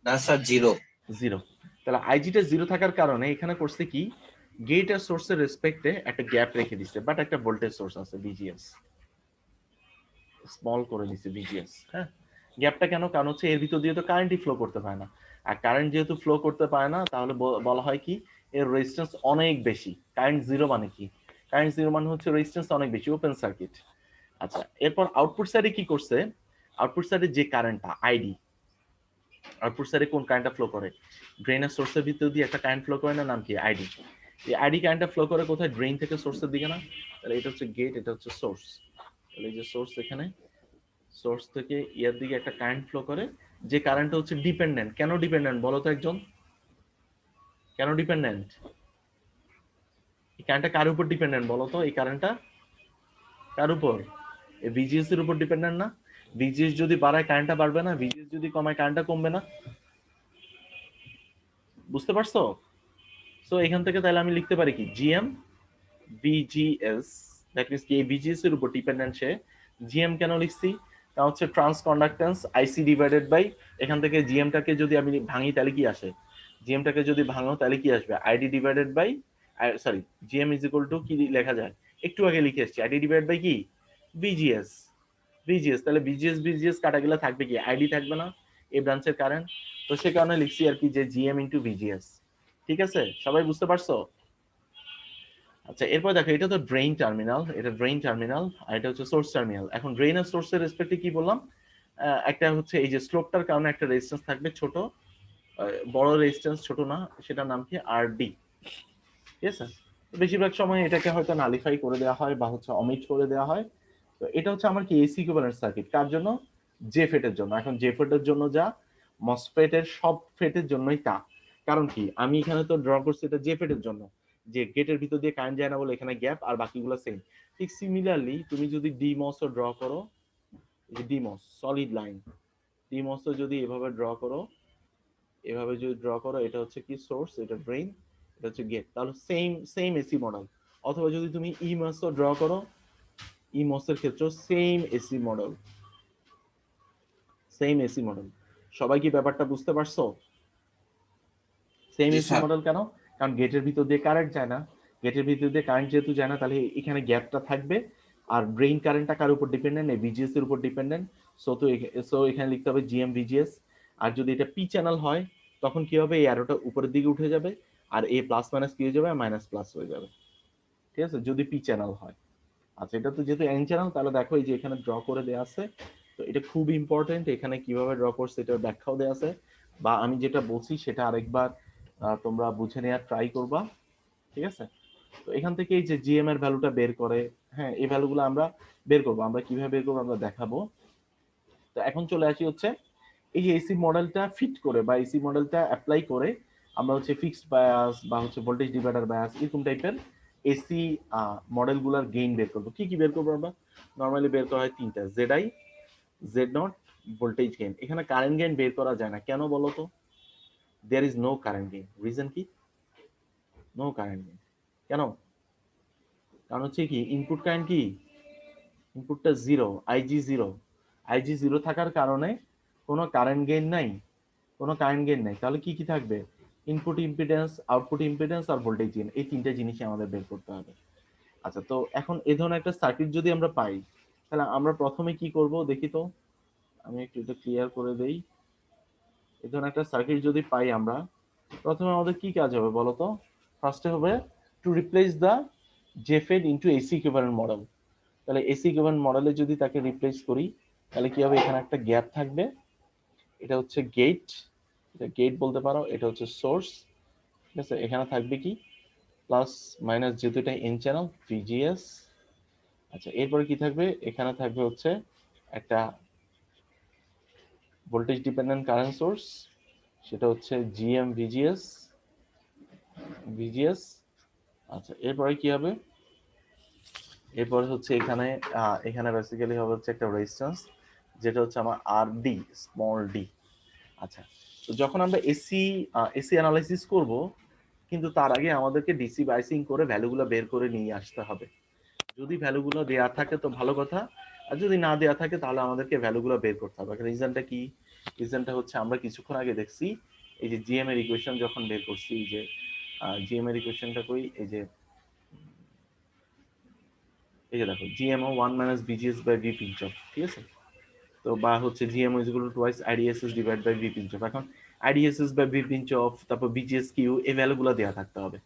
না স্যার, জিরো। জিরো। তাহলে আইজিটা জিরো থাকার কারণে এখানে করছে কি, গেট আর সোর্সের রেসপেক্টে একটা গ্যাপ রেখে দিচ্ছে, বাট একটা ভোল্টেজ সোর্স আছে ভিজিএস, স্মল করে দিচ্ছে ভিজিএস। হ্যাঁ, গ্যাপটা কেন? কারণ হচ্ছে এর ভিতর দিয়ে তো কারেন্টই ফ্লো করতে পারে না, আর কারেন্ট যেহেতু ফ্লো করতে পারে না, তাহলে বলা হয় কি এর রেজিস্ট্যান্স অনেক বেশি। কারেন্ট জিরো মানে কি? কারেন্ট জিরো মানে হচ্ছে রেজিস্ট্যান্স অনেক বেশি, ওপেন সার্কিট। আচ্ছা এরপর আউটপুট সাইডে কি করছে, আউটপুট সাইডে যে কারেন্টটা আইডি, আউটপুট সাইডে কোন কারেন্টটা ফ্লো করে, ড্রেনের সোর্সের ভিতর দিয়ে একটা কারেন্ট ফ্লো করে না, নাম কি আইডি। এই আইডি কারেন্টটা ফ্লো করে কোথায়? ড্রেন থেকে সোর্সের দিকে না? তাহলে এটা হচ্ছে গেট, এটা হচ্ছে সোর্স। তাহলে এই যে সোর্স, এখানে সোর্স থেকে ইয়ার দিকে একটা কারেন্ট ফ্লো করে, যে কারেন্টটা হচ্ছে ডিপেন্ডেন্ট। কেন ডিপেন্ডেন্ট বলো তো একজন? কেন ডিপেন্ডেন্ট? এই কারেন্টটা কার উপর ডিপেন্ডেন্ট বলো তো? এই কারেন্টটা কার উপর? এই ভিজিএস এর উপর ডিপেন্ডেন্ট না? ভিজিএস যদি বাড়ায় কারেন্টটা বাড়বে না, ভিজিএস যদি কমায় কারেন্টটা কমবে না। বুঝতে পারছো? সো এখান থেকে তাহলে আমি লিখতে পারি কি জিএম ভিজিএস, দ্যাট মিনস কি এই ভিজিএস এর উপর ডিপেন্ডেন্ট সে। জিএম কেন লিখছি? কারণ হচ্ছে transconductance IC divided by, এখান থেকে জিএমটাকে যদি আমি ভাঙি তাহলে কি আসে, জিএমটাকে যদি ভাঙো তাহলে কি আসবে, ID divided by, sorry GM is equal to কি লেখা যায়, একটু আগে লিখে এসেছি, আইডি ডিভাইড বাই কি ভিজিএস। ভিজিএস তাহলে ভিজিএস ভিজিএস কাটা গেলে থাকবে কি, আইডি থাকবে না, এই ব্রাঞ্চের কারেন্ট। তো সে কারণে লিখছি আর কি যে জিএম ইন্টু ভিজিএস। ঠিক আছে, সবাই বুঝতে পারছো? আচ্ছা, এরপর দেখো এটা তো ড্রেইন টার্মিনাল, এটা ড্রেইন টার্মিনাল, আর এটা হচ্ছে সোর্স টার্মিনাল। এখন ড্রেইন আর সোর্সের রেসপেক্টে কি বললাম, একটা হচ্ছে এই যে স্লোপটার কারণে একটা রেজিস্ট্যান্স থাকবে ছোট, বড় রেজিস্ট্যান্স ছোট না, সেটার নাম কি আরডি। ঠিক আছে, বেশিরভাগ সময় এটাকে হয়তো নালিফাই করে দেওয়া হয় বা হচ্ছে অমিট করে দেওয়া হয়। তো এটা হচ্ছে আমার কি এসি ইকুইভ্যালেন্ট সার্কিট, কার জন্য, জেফেটের জন্য। এখন জেফেটের জন্য যা, মসফেটের সব ফেটের জন্যই তা। কারণ কি, আমি এখানে তো ড্র করছি এটা জেফেটের জন্য, যে গেটের ভিতর দিয়ে কারেন্ট যায় না বলে এখানে গ্যাপ, আর বাকিগুলো সেম। ঠিক সিমিলারলি তুমি যদি ডিমস ও ড্র করো, এই যে ডিমস সলিড লাইন, ডিমস যদি এভাবে ড্র করো, এভাবে যদি ড্র করো, এটা হচ্ছে কি সোর্স, এটা ড্রেন, এটা হচ্ছে গেট, তাহলে সেম সেম এসি মডেল। অথবা যদি তুমি ইমস ও ড্র করো, ইমস এর ক্ষেত্রে same A C model, same A C model. সবাই কি ব্যাপারটা বুঝতে পারছো? সেম জি এসি স্যার। মডেল কেন? কারণ গেটের ভিতর দিয়ে কারেন্ট যায় না, গেটের ভিতর দিয়ে কারেন্ট যেহেতু যায় না, তাহলে এখানে গ্যাপটা থাকবে। আর ড্রেইন কারেন্টটা কার উপর ডিপেন্ডেন্ট, এই ভিজিএস এর উপর ডিপেন্ডেন্ট। সো এখানে লিখতে হবে জিএম ভিজিএস। আর যদি এটা পি চ্যানেল হয়, তখন কি হবে, এই অ্যারোটা উপরের দিকে উঠে যাবে, আর এ প্লাস মাইনাস কি হয়ে যাবে, মাইনাস প্লাস হয়ে যাবে। ঠিক আছে, যদি পি চ্যানেল হয়। আচ্ছা, এটা তো যেহেতু এন চ্যানেল, তাহলে দেখো এই যে এখানে ড্র করে দেওয়া আছে। তো এটা খুব ইম্পর্টেন্ট, এখানে কিভাবে ড্র করছে এটার ব্যাখ্যাও দেওয়া আছে, বা আমি যেটা বলছি সেটা আরেকবার তোমরা বুঝে নেওয়ার ট্রাই করবা। ঠিক আছে, তো এখান থেকে এই যে জিএম এর ভ্যালুটা বের করে, হ্যাঁ এই ভ্যালুগুলো আমরা বের করবো, আমরা কিভাবে বের করবো আমরা দেখাবো। তো এখন চলে আসি হচ্ছে এই যে এসি মডেলটা ফিট করে বা এসি মডেলটা অ্যাপ্লাই করে আমরা হচ্ছে ফিক্সড বায়াস বা হচ্ছে ভোল্টেজ ডিভাইডার বায়াস এরকম টাইপের এসি মডেলগুলোর গেইন বের করবো। কি কি বের করবো আমরা? নর্মালি বের করা হয় তিনটা, Z I, Z naught, voltage gain. এখানে কারেন্ট গেইন বের করা যায় না, কেন বলো তো? There is no current gain. Reason কি? নো কারেন্ট গেইন কেন? কারণ হচ্ছে কি, ইনপুট কারেন্ট কি, ইনপুটটা zero, IG zero. IG zero থাকার কারণে কোনো কারেন্ট গেইন নাই, কোনো কারেন্ট গেইন নাই। তাহলে কি কি থাকবে? ইনপুট ইম্পিডেন্স, আউটপুট ইম্পিডেন্স আর ভোল্টেজ গেইন, এই তিনটা জিনিসই আমাদের বের করতে হবে। আচ্ছা, তো এখন এই ধরনের একটা সার্কিট যদি আমরা পাই, তাহলে আমরা প্রথমে কি করব দেখি তো, আমি একটু এটা ক্লিয়ার করে দেই। এই ধরনের একটা সার্কিট যদি পাই আমরা, প্রথমে আমাদের কি কাজ হবে বলো তো? ফার্স্টে হবে to replace the JFET into AC equivalent model. তাহলে এসি ইকুইভ্যালেন্ট মডেলে যদি তাকে রিপ্লেস করি, তাহলে কি হবে, এখানে একটা গ্যাপ থাকবে, এটা হচ্ছে গেট, এটা গেট বলতে পারো, এটা হচ্ছে সোর্স। ঠিক আছে, এখানে থাকবে কি প্লাস মাইনাস, যেহেতু এটা এন চ্যানেল, ভিজিএস। আচ্ছা, এরপরে কি থাকবে, এখানে থাকবে হচ্ছে একটা ভোল্টেজ ডিপেন্ডেন্ট কারেন্ট সোর্স, সেটা হচ্ছে জিএম ভিজিএস, ভিজিএস। আচ্ছা, এরপরে কি হবে, এরপর হচ্ছে এখানে এখানে বেসিক্যালি হবে হচ্ছে একটা রেজিস্ট্যান্স, যেটা হচ্ছে আমার আর ডি, স্মল ডি। আচ্ছা, তো যখন আমরা এসি এসি অ্যানালাইসিস করব, কিন্তু তার আগে আমাদেরকে ডিসি বাইসিং করে ভ্যালুগুলো বের করে নিয়ে আসতে হবে। যদি ভ্যালুগুলো দেয়া থাকে তো ভালো কথা, আর যদি না দেয়া থাকে তাহলে আমাদেরকে ভ্যালুগুলো বের করতে হবে। রিজনটা কি? রিজনটা হচ্ছে আমরা কিছুক্ষণ আগে দেখছি, এই যে জিএম এর ইকুয়েশন যখন বের করছি, এই যে জিএম এর ইকুয়েশনটা কই, এই যে দেখো GMO one minus VGS by V pinch off. ঠিক আছে, তো বা হচ্ছে GMO is equal to twice IDSS divide by V pinch off. এখন IDSS by V pinch off, তারপর বিজিএস কিউ, এই ভ্যালুগুলো দেওয়া থাকতে হবে।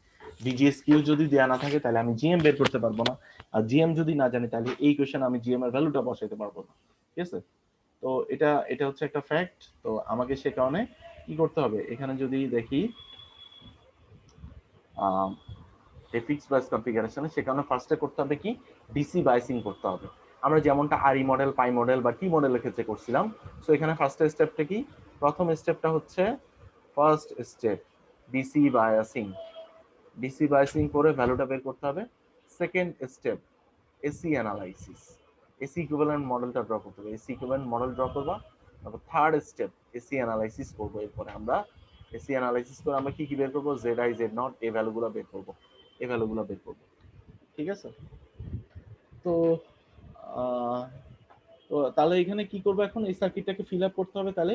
বিজিএস কিউ যদি দেওয়া না থাকে তাহলে আমি জিএম বের করতে পারবো না, আর জিএম যদি না জানি তাহলে এই কোয়েশ্চেন আমি জিএম এর ভ্যালুটা বসাইতে পারবো না। ঠিক আছে, তো এটা এটা হচ্ছে একটা ফ্যাক্ট। তো আমাকে সে কারণে কি করতে হবে, এখানে যদি দেখি ফিক্সড বায়াস কনফিগারেশনে, সে কারণে ফার্স্টে করতে হবে কি, ডিসি বাইসিং করতে হবে। আমরা যেমনটা আরই মডেল, পাই মডেল বা টি মডেলের ক্ষেত্রে করছিলাম। সো এখানে ফার্স্ট স্টেপটা কি, প্রথম স্টেপটা হচ্ছে, first step DC biasing, DC biasing করে ভ্যালুটা বের করতে হবে। Second step AC analysis, AC equivalent মডেলটা ড্র করতে হবে, এসি ইকুইভ্যালেন্ট মডেল ড্র করবা, তারপর থার্ড স্টেপ এসি অ্যানালাইসিস করবো। এরপরে আমরা এসি অ্যানালাইসিস করে আমরা কি কি বের করবো, জেড আই জেড নট এই ভ্যালুগুলো বের করবো, এই ভ্যালুগুলো বের করবো। ঠিক আছে? তো আহ, তো তাহলে এখানে কি করবো, এখন এই সার্কিটটাকে ফিল আপ করতে হবে। তাহলে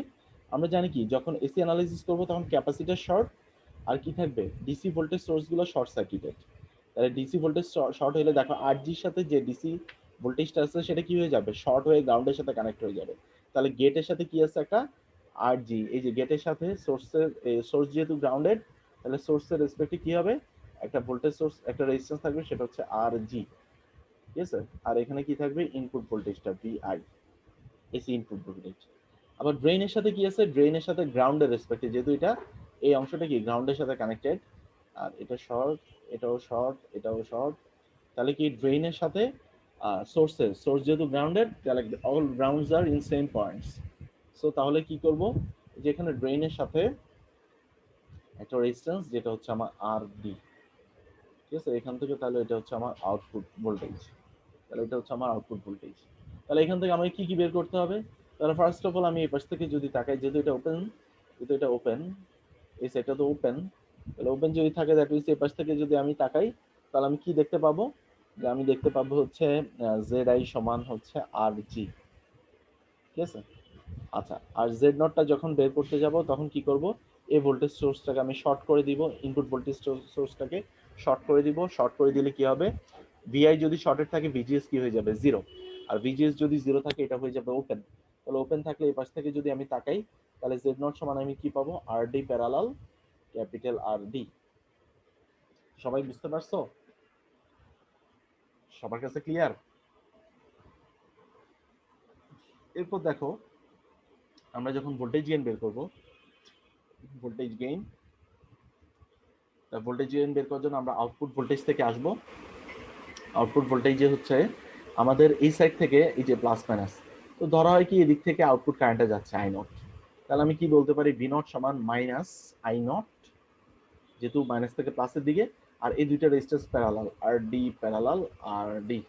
আমরা জানি কি, যখন এসি অ্যানালাইসিস করবো তখন ক্যাপাসিটর শর্ট, আর কি থাকবে, ডিসি ভোল্টেজ সোর্সগুলো শর্ট সার্কিটেড। তাহলে ডিসি ভোল্টেজ শর্ট হলে দেখো আরজির সাথে যে ডিসি ভোল্টেজটা আছে সেটা কি হয়ে যাবে, শর্ট হয়ে গ্রাউন্ডের সাথে কানেক্ট হয়ে যাবে। তাহলে গেটের সাথে কি আছে, একটা আরজি, এই যে গেটের সাথে সোর্সের, সোর্স যেহেতু গ্রাউন্ডেড, তাহলে সোর্সের রেসপেক্টে কি হবে, একটা ভোল্টেজ সোর্স, একটা রেজিস্ট্যান্স থাকবে, সেটা হচ্ছে আরজি। ঠিক আছে? আর এখানে কি থাকবে, ইনপুট ভোল্টেজটা ভিআই, এসি ইনপুট ভোল্টেজ। আবার ড্রেইনের সাথে কি আছে, ড্রেইনের সাথে গ্রাউন্ডের রেসপেক্টে, যেহেতু এটা এই অংশটা কি গ্রাউন্ডের সাথে কানেক্টেড, আর এটা শর্ট, এটাও শর্ট, এটাও শর্ট। তাহলে কি ড্রেইনের সাথে সোর্সের, সোর্স যেহেতু গ্রাউন্ডেড, তাহলে all grounds are in same points. So তাহলে কি করব, যে এখানে ড্রেইনের সাথে একটা রেজিস্ট্যান্স যেটা হচ্ছে আমার আর ডি। ঠিক আছে? এখান থেকে তাহলে এটা হচ্ছে আমার আউটপুট ভোল্টেজ, তাহলে এটা হচ্ছে আমার আউটপুট ভোল্টেজ। তাহলে এখান থেকে আমাকে কি কি বের করতে হবে, তাহলে ফার্স্ট অফ অল আমি এই পাশ থেকে যদি তাকাই, যেহেতু এটা ওপেন, যেহেতু এটা ওপেন, এই সাইডটা তো ওপেন, তাহলে ওপেন যদি থাকে দ্যাট মিনস এই পাশ থেকে যদি আমি তাকাই, তাহলে আমি কি দেখতে পাবো, যে আমি দেখতে পাবো হচ্ছে জেড আই সমান হচ্ছে আর জি। ঠিক আছে? আচ্ছা, আর জেড নটটা যখন বের করতে যাব তখন কি করব, এই ভোল্টেজ সোর্সটাকে আমি শর্ট করে দিব, ইনপুট ভোল্টেজ সোর্সটাকে শর্ট করে দিব। শর্ট করে দিলে কি হবে, ভিআই যদি শর্টেড থাকে ভিজিএস কি হয়ে যাবে, জিরো। আর ভিজিএস যদি জিরো থাকে এটা হয়ে যাবে ওপেন। তাহলে ওপেন থাকলে এই পাশ থেকে যদি আমি তাকাই, তাহলে জেড নট সমান আমি কি পাবো, R D parallel capital R D. সবাই বুঝতে পারছো? সবার কাছে ক্লিয়ার? এরপর দেখো, আমরা যখন ভোল্টেজ গেইন বের করব, ভোল্টেজ গেইন, ভোল্টেজ গেইন বের করার জন্য আমরা আউটপুট ভোল্টেজ থেকে আসব। আউটপুট ভোল্টেজে হচ্ছে আমাদের এই সাইড থেকে এই যে প্লাস মাইনাস, তো ধরা হয় কি এদিক থেকে আউটপুট কারেন্টটা যাচ্ছে আই নট। তাহলে আমি কি বলতে পারি, ভি নট সমান মাইনাস আই নট, যেহেতু মাইনাস থেকে প্লাসের দিকে, আর এই দুইটা resistance parallel, R D parallel R D.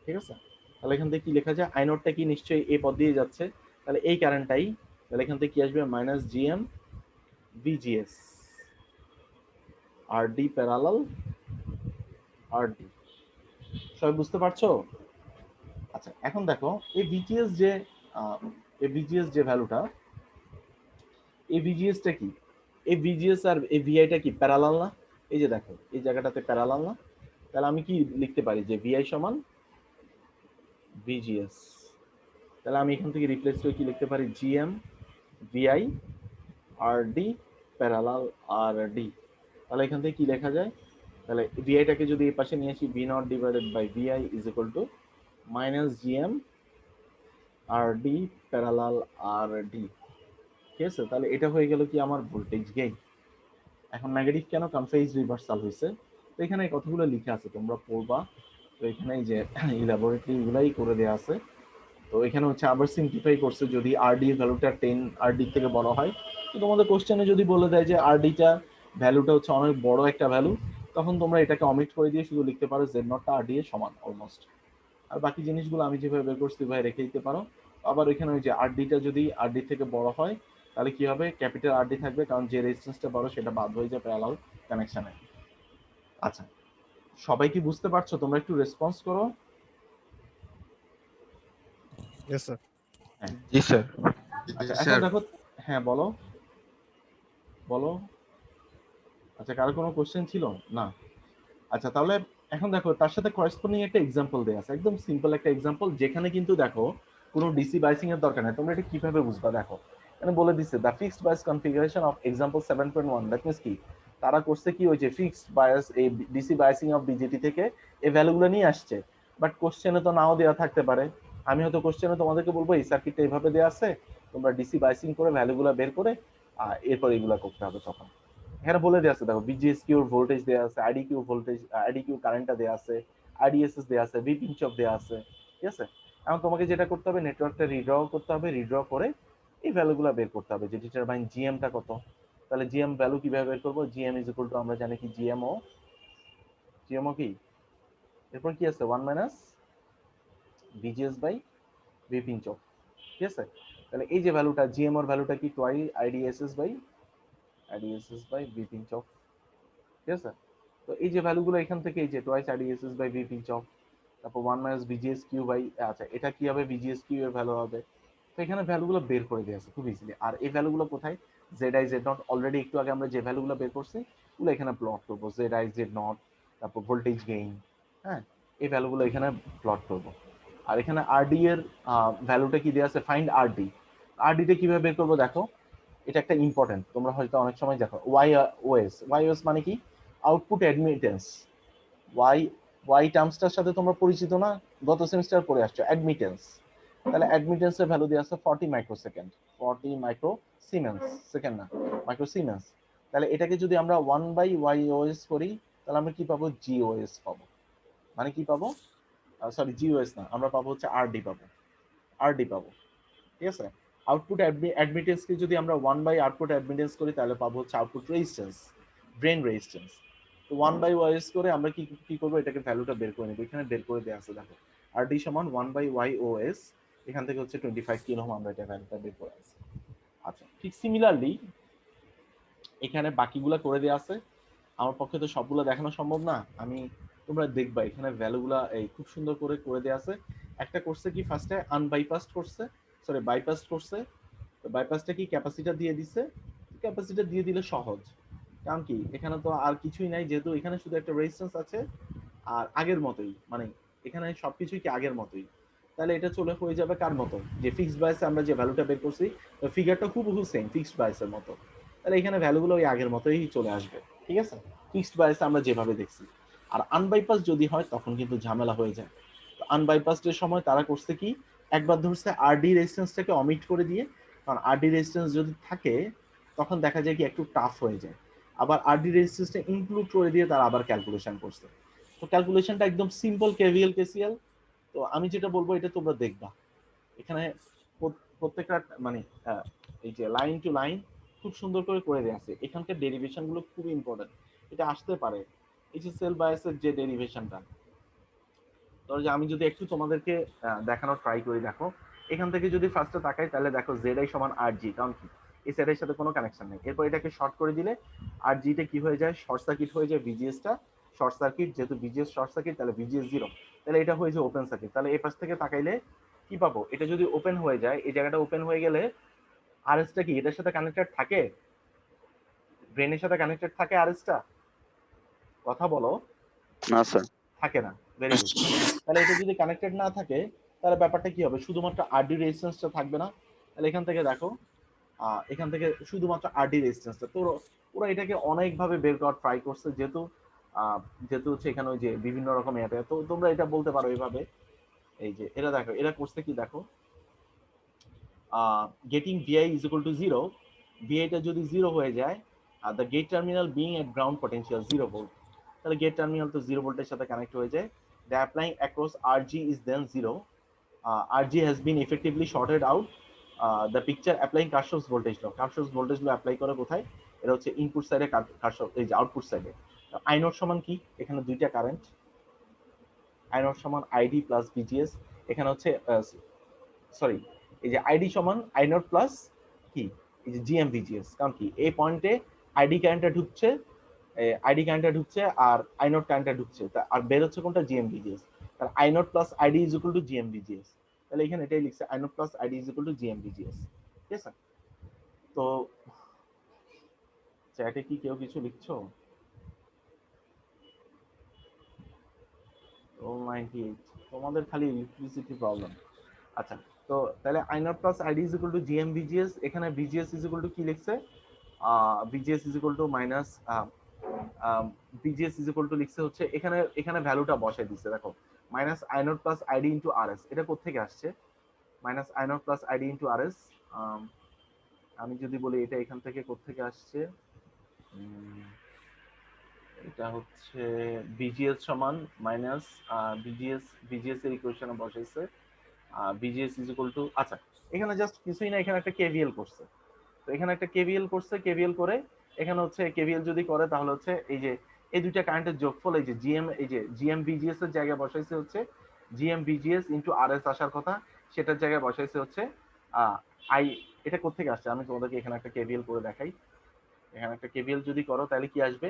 ঠিক আছে? তাহলে এখান থেকে কি লেখা যায়, আই নটটা কি নিশ্চয়ই এই পথ দিয়ে যাচ্ছে, তাহলে এই কারেন্টটাই, তাহলে এখান থেকে কি আসবে, মাইনাস জিএম ভিজিএস আর ডি প্যারালাল আর ডি। সবাই বুঝতে পারছো? আচ্ছা, এখন দেখো এই ভিজিএস যে এই ভিজিএস যে ভ্যালুটা, এই ভিজিএসটা কি, এই ভিজিএস আর এই ভিআইটা কি প্যারালাল না? এই যে দেখো এই জায়গাটাতে প্যারালাল না? তাহলে আমি কি লিখতে পারি, যে ভিআই সমান ভিজিএস। তাহলে আমি এখান থেকে রিপ্লেস করে কি লিখতে পারি, জিএম ভিআই আর ডি প্যারালাল আর ডি। তাহলে এখান থেকে কি লেখা যায়, তাহলে ভিআইটাকে যদি এই পাশে নিয়ে আসি, V not divided by VI is equal to minus GM R D parallel R D. ঠিক আছে? তাহলে এটা হয়ে গেল কি আমার ভোল্টেজ গেইন। এখন নেগেটিভ কেন, কারণ ফেজ রিভার্সাল হয়েছে। তো এখানে এই কথাগুলো লিখে আছে, তোমরা পড়বা। তো এখানে এই যে ল্যাবরেটরি গুলাই করে দেওয়া আছে। তো এখানে হচ্ছে আবার সিম্পলিফাই করছে, যদি আরডি ভ্যালুটা 10 আরডি থেকে বড় হয়, তো তোমাদের কোশ্চেনে যদি বলে দেয় যে আরডিটা ভ্যালুটা হচ্ছে অনেক বড় একটা ভ্যালু, তখন তোমরা এটাকে অমিট করে দিয়ে শুধু লিখতে পারো জেড নটটা আরডি এর সমান অলমোস্ট। আর বাকি জিনিসগুলো আমি যেভাবে বের করছি ভাই রেখে দিতে পারো। আবার এখানে ওই যে আরডিটা যদি আরডি থেকে বড় হয়, তাহলে কি হবে, ক্যাপিটাল আরডি থাকবে, কারণ যে রেজিস্ট্যান্সটা বড় সেটা বাদ হয়ে যায় প্যারালাল কানেকশনে। আচ্ছা, সবাই কি বুঝতে পারছো? তোমরা একটু রেসপন্স করো। Yes, sir. হ্যাঁ, জি স্যার। আচ্ছা এখন দেখো, হ্যাঁ বলো বলো। আচ্ছা, কারো কোনো কোশ্চেন ছিল না? আচ্ছা, তাহলে এখন দেখো তার সাথে করেসপন্ডিং একটা এক্সাম্পল দেয়া আছে, একদম সিম্পল একটা এক্সাম্পল, যেখানে কিন্তু দেখো কোনো ডিসি বাইসিং এর দরকার নেই। তোমরা এটা কিভাবে বুঝবা, দেখো এখানে বলে দিচ্ছে the fixed bias configuration of example 7.1। That means কি, তারা করছে কি, ওই যে ফিক্সড বায়াস এই ডিসি বাইসিং অফ বিজেটি থেকে এই ভ্যালুগুলো নিয়ে আসছে। বাট কোশ্চেনে তো নাও দেওয়া থাকতে পারে। আমি হয়তো কোশ্চেনে তোমাদেরকে বলবো এই সার্কিটটা এইভাবে দেওয়া আছে, তোমরা ডিসি বাইসিং করে ভ্যালুগুলো বের করে এরপর এগুলা করতে হবে। তখন এখানে বলে দেওয়া আছে, দেখো বিজিএস কিউর ভোল্টেজ দেওয়া আছে, ID Q voltage, ID Q কারেন্টটা দেওয়া আছে, আইডিএসএস দেওয়া আছে, ভি পিঞ্চ অফ দেওয়া আছে। ঠিক আছে? এখন তোমাকে যেটা করতে হবে, নেটওয়ার্কটা রিড্র করতে হবে, রিড্র করে এই ভ্যালুগুলো বের করতে হবে, যে ডিটারমাইন জিএমটা কত। তাহলে জিএম ভ্যালু কিভাবে বের করবো, জিএম ইজ ইকুয়াল টু আমরা জানি কি, জিএমও কি, এরপর কি আছে, 1 minus VGS by V pinch off, ঠিক আছে? তাহলে এই যে ভ্যালুটা জিএম এর ভ্যালুটা কি twice IDSS by V pinch off, ঠিক আছে? তো এই যে ভ্যালুগুলো এখান থেকে এই যে twice IDSS by V pinch off, তারপর 1 মাইনাস ভিজিএস কিউ বাই, আচ্ছা এটা কি হবে, ভিজিএস কিউ এর ভ্যালু হবে। তো এখানে ভ্যালুগুলো বের করে দেওয়া আছে খুব ইজিলি। আর এই ভ্যালুগুলো কোথায়, Z I Z not, already একটু আগে আমরা যে ভ্যালুগুলো বের করছি ওগুলো এখানে প্লট করবো, জেড আই জেড নট, তারপর ভোল্টেজ গেইন, হ্যাঁ, এই ভ্যালুগুলো এখানে প্লট করব। আর এখানে আরডি এর ভ্যালুটা কি দেওয়া আছে, ফাইন্ড আরডি। আরডিটা কিভাবে বের করবো দেখো, এটা একটা ইম্পর্টেন্ট, তোমরা হয়তো অনেক সময় দেখো ওয়াই ওএস মানে কি, আউটপুট অ্যাডমিটেন্স। ওয়াই ওয়াই টার্মসটার সাথে তোমরা পরিচিত না, গত সেমিস্টার পড়ে আসছো অ্যাডমিটেন্স। তাহলে অ্যাডমিটেন্সের ভ্যালু দেওয়া আছে 40 মাইক্রোসেকেন্ড, 40 মাইক্রো সিমেন্স, সেকেন্ড না, মাইক্রো সিমেন্স। তাহলে এটাকে যদি আমরা 1/YoS করি তাহলে আমরা কি পাবো, জিওএস পাবো। মানে কি পাবো, সরি জিওএস না, আমরা পাবো হচ্ছে আরডি পাবো, ঠিক আছে? আউটপুট অ্যাডমিটেন্সকে যদি আমরা 1/আউটপুট অ্যাডমিটেন্স করি তাহলে পাবো হচ্ছে আউটপুট রেজিস্ট্যান্স, ড্রেন রেজিস্ট্যান্স। তো 1/ওয়াইএস করে আমরা কি কি করবো, এটাকে ভ্যালুটা বের করে নেবো, এখানে বের করে দেওয়া আছে দেখো, আরডি সমান 1/YoS, এখান থেকে হচ্ছে 25 কিলো ওহম, আমরা এটা ভ্যালুটা বের করে আছি। আচ্ছা, ঠিক সিমিলারলি এখানে বাকিগুলা করে দেওয়া আছে, আমার পক্ষে তো সবগুলো দেখানো সম্ভব না, আমি তোমরা দেখবা এখানে ভ্যালুগুলা এই খুব সুন্দর করে করে দেওয়া আছে। একটা করছে কি, ফার্স্টে আনবাইপাসড করছে, সরি বাইপাসড করছে। তো বাইপাসটা কি, ক্যাপাসিটার দিয়ে দিছে, ক্যাপাসিটার দিয়ে দিলে সহজ, কারণ কি এখানে তো আর কিছুই নাই, যেহেতু এখানে শুধু একটা রেজিস্ট্যান্স আছে আর আগের মতোই, মানে এখানে সবকিছুই কি আগের মতোই। তাহলে এটা চলে হয়ে যাবে কার মতো, যে ফিক্সড বায়াসে আমরা যে ভ্যালুটা বের করছি ফিগারটা হুবহু সেম ফিক্সড বায়াসের মতো। তাহলে এখানে ভ্যালুগুলো ওই আগের মতোই চলে আসবে, ঠিক আছে, ফিক্সড বায়াসে আমরা যেভাবে দেখছি। আর আনবাইপাস যদি হয় তখন কিন্তু ঝামেলা হয়ে যায়। তো আনবাইপাসডের সময় তারা করছে কি, একবার ধরছে আরডি রেজিস্ট্যান্সটাকে অমিট করে দিয়ে, কারণ আরডি রেজিস্ট্যান্স যদি থাকে তখন দেখা যায় কি একটু টাফ হয়ে যায়। আবার আরডি রেজিস্ট্যান্সটা ইনক্লুড করে দিয়ে তারা আবার ক্যালকুলেশন করছে। তো ক্যালকুলেশনটা একদম সিম্পল, কেভিএল কেসিএল। তো আমি যেটা বলবো এটা তোমরা দেখবা, এখানে প্রত্যেকটা মানে এই যে লাইন টু লাইন খুব সুন্দর করে করে দেওয়া আছে। এখানকার ডেরিভেশন গুলো খুব ইম্পর্টেন্ট, এটা আসতে পারে। এই যে সেল বায়াসের যে ডেরিভেশনটা, ধরো যে আমি যদি একটু তোমাদেরকে দেখানোর ট্রাই করি, দেখো এখান থেকে যদি ফার্স্টে তাকাই তাহলে দেখো জেড আই সমান আর জি, কারণ কি এই সেটের সাথে কোনো কানেকশন নেই। এরপর এটাকে শর্ট করে দিলে আর জিটা কি হয়ে যায়, শর্ট সার্কিট হয়ে যায়, ভিজিএসটা শর্ট সার্কিট, যেহেতু ভিজিএস শর্ট সার্কিট তাহলে ভিজিএস জিরো, তাহলে এটা হয়ে যায় ওপেন সার্কিট। তাহলে এই পাশ থেকে তাকাইলে কি পাবো, এটা যদি ওপেন হয়ে যায়, এই জায়গাটা ওপেন হয়ে গেলে আরএসটা কি এটার সাথে কানেক্টেড থাকে, ব্রেনের সাথে কানেক্টেড থাকে আরএসটা, কথা বলো, না স্যার। থাকে না, ভেরি গুড। তাহলে এটা যদি কানেক্টেড না থাকে তাহলে ব্যাপারটা কি হবে, শুধুমাত্র আরডি রেজিস্ট্যান্সটা থাকবে না। তাহলে এখান থেকে দেখো এখান থেকে শুধুমাত্র আরডি রেজিস্ট্যান্সটা, তো ওরা এটাকে অনেকভাবে বের করার ট্রাই করছে, যেহেতু যেহেতু হচ্ছে এখানে ওই যে বিভিন্ন রকম অ্যাপে, তো তোমরা এটা বলতে পারো এইভাবে, এই যে এরা দেখো এরা করছে কি দেখো, getting VI is equal to zero, ভিআইটা যদি জিরো হয়ে যায়, the gate terminal being at ground potential 0 volt, তাহলে গেট টার্মিনাল তো 0 ভোল্টের সাথে কানেক্ট হয়ে যায়। The applying across RG is then 0, RG has been effectively shorted out. The picture applying Kirchhoff's voltage law. Kirchhoff's voltage law apply করে কোথায়, এটা হচ্ছে ইনপুট সাইডে, Kirchhoff এই যে আউটপুট সাইডে। আই নট সমান কি, এখানে দুইটা কারেন্ট, আই নট সমান আইডি প্লাস ভিজিএস, এখানে হচ্ছে সরি এই যে আইডি সমান আই নট প্লাস কি, এই যে জিএম ভিজিএস, কারণ কি এই পয়েন্টে আইডি কারেন্টটা ঢুকছে, আর আই নট কারেন্টটা ঢুকছে, আর বের হচ্ছে কোনটা, জিএম ভিজিএস। তাহলে I not plus ID is equal to GM VGS, তাহলে এখানে এটাই লিখছে I not plus ID is equal to GM VGS, ঠিক আছে? তো চ্যাটে কি কেউ কিছু লিখছো? ও 98, তোমাদের খালি ইলেকট্রিসিটি প্রবলেম। আচ্ছা, তো তাহলে I not plus ID is equal to GM VGS, এখানে ভিজিএস ইজ ইকুয়াল টু কি লিখছে, VGS is equal to minus VGS is equal to লিখছে হচ্ছে, এখানে এখানে ভ্যালুটা বসাই দিচ্ছে দেখো, minus I not plus ID into R S, এটা কোথেকে আসছে, minus I not plus ID into R S. আমি যদি বলি এটা এখান থেকে কোথেকে আসছে, এটা হচ্ছে ভিজিএস সমান মাইনাস ভিজিএস এর ইকুয়েশনে বসাইছে, ভিজিএস ইজ ইকুয়াল টু, আচ্ছা এখানে জাস্ট কিছুই না, এখানে একটা কেভিএল করছে। তো এখানে একটা কেভিএল করছে, কেভিএল করে এখানে হচ্ছে কেভিএল যদি করে তাহলে হচ্ছে এই যে এই দুইটা কারেন্টের যোগফল, এই যে জিএম, এই যে জিএম ভিজিএস এর জায়গায় বসাইছে হচ্ছে জিএম ভিজিএস ইন্টু আরএস আসার কথা, সেটার জায়গায় বসাইছে হচ্ছে আই। এটা কোথেকে আসছে আমি তোমাদেরকে এখানে একটা কেভিএল করে দেখাই। এখানে একটা কেভিএল যদি করো তাহলে কি আসবে,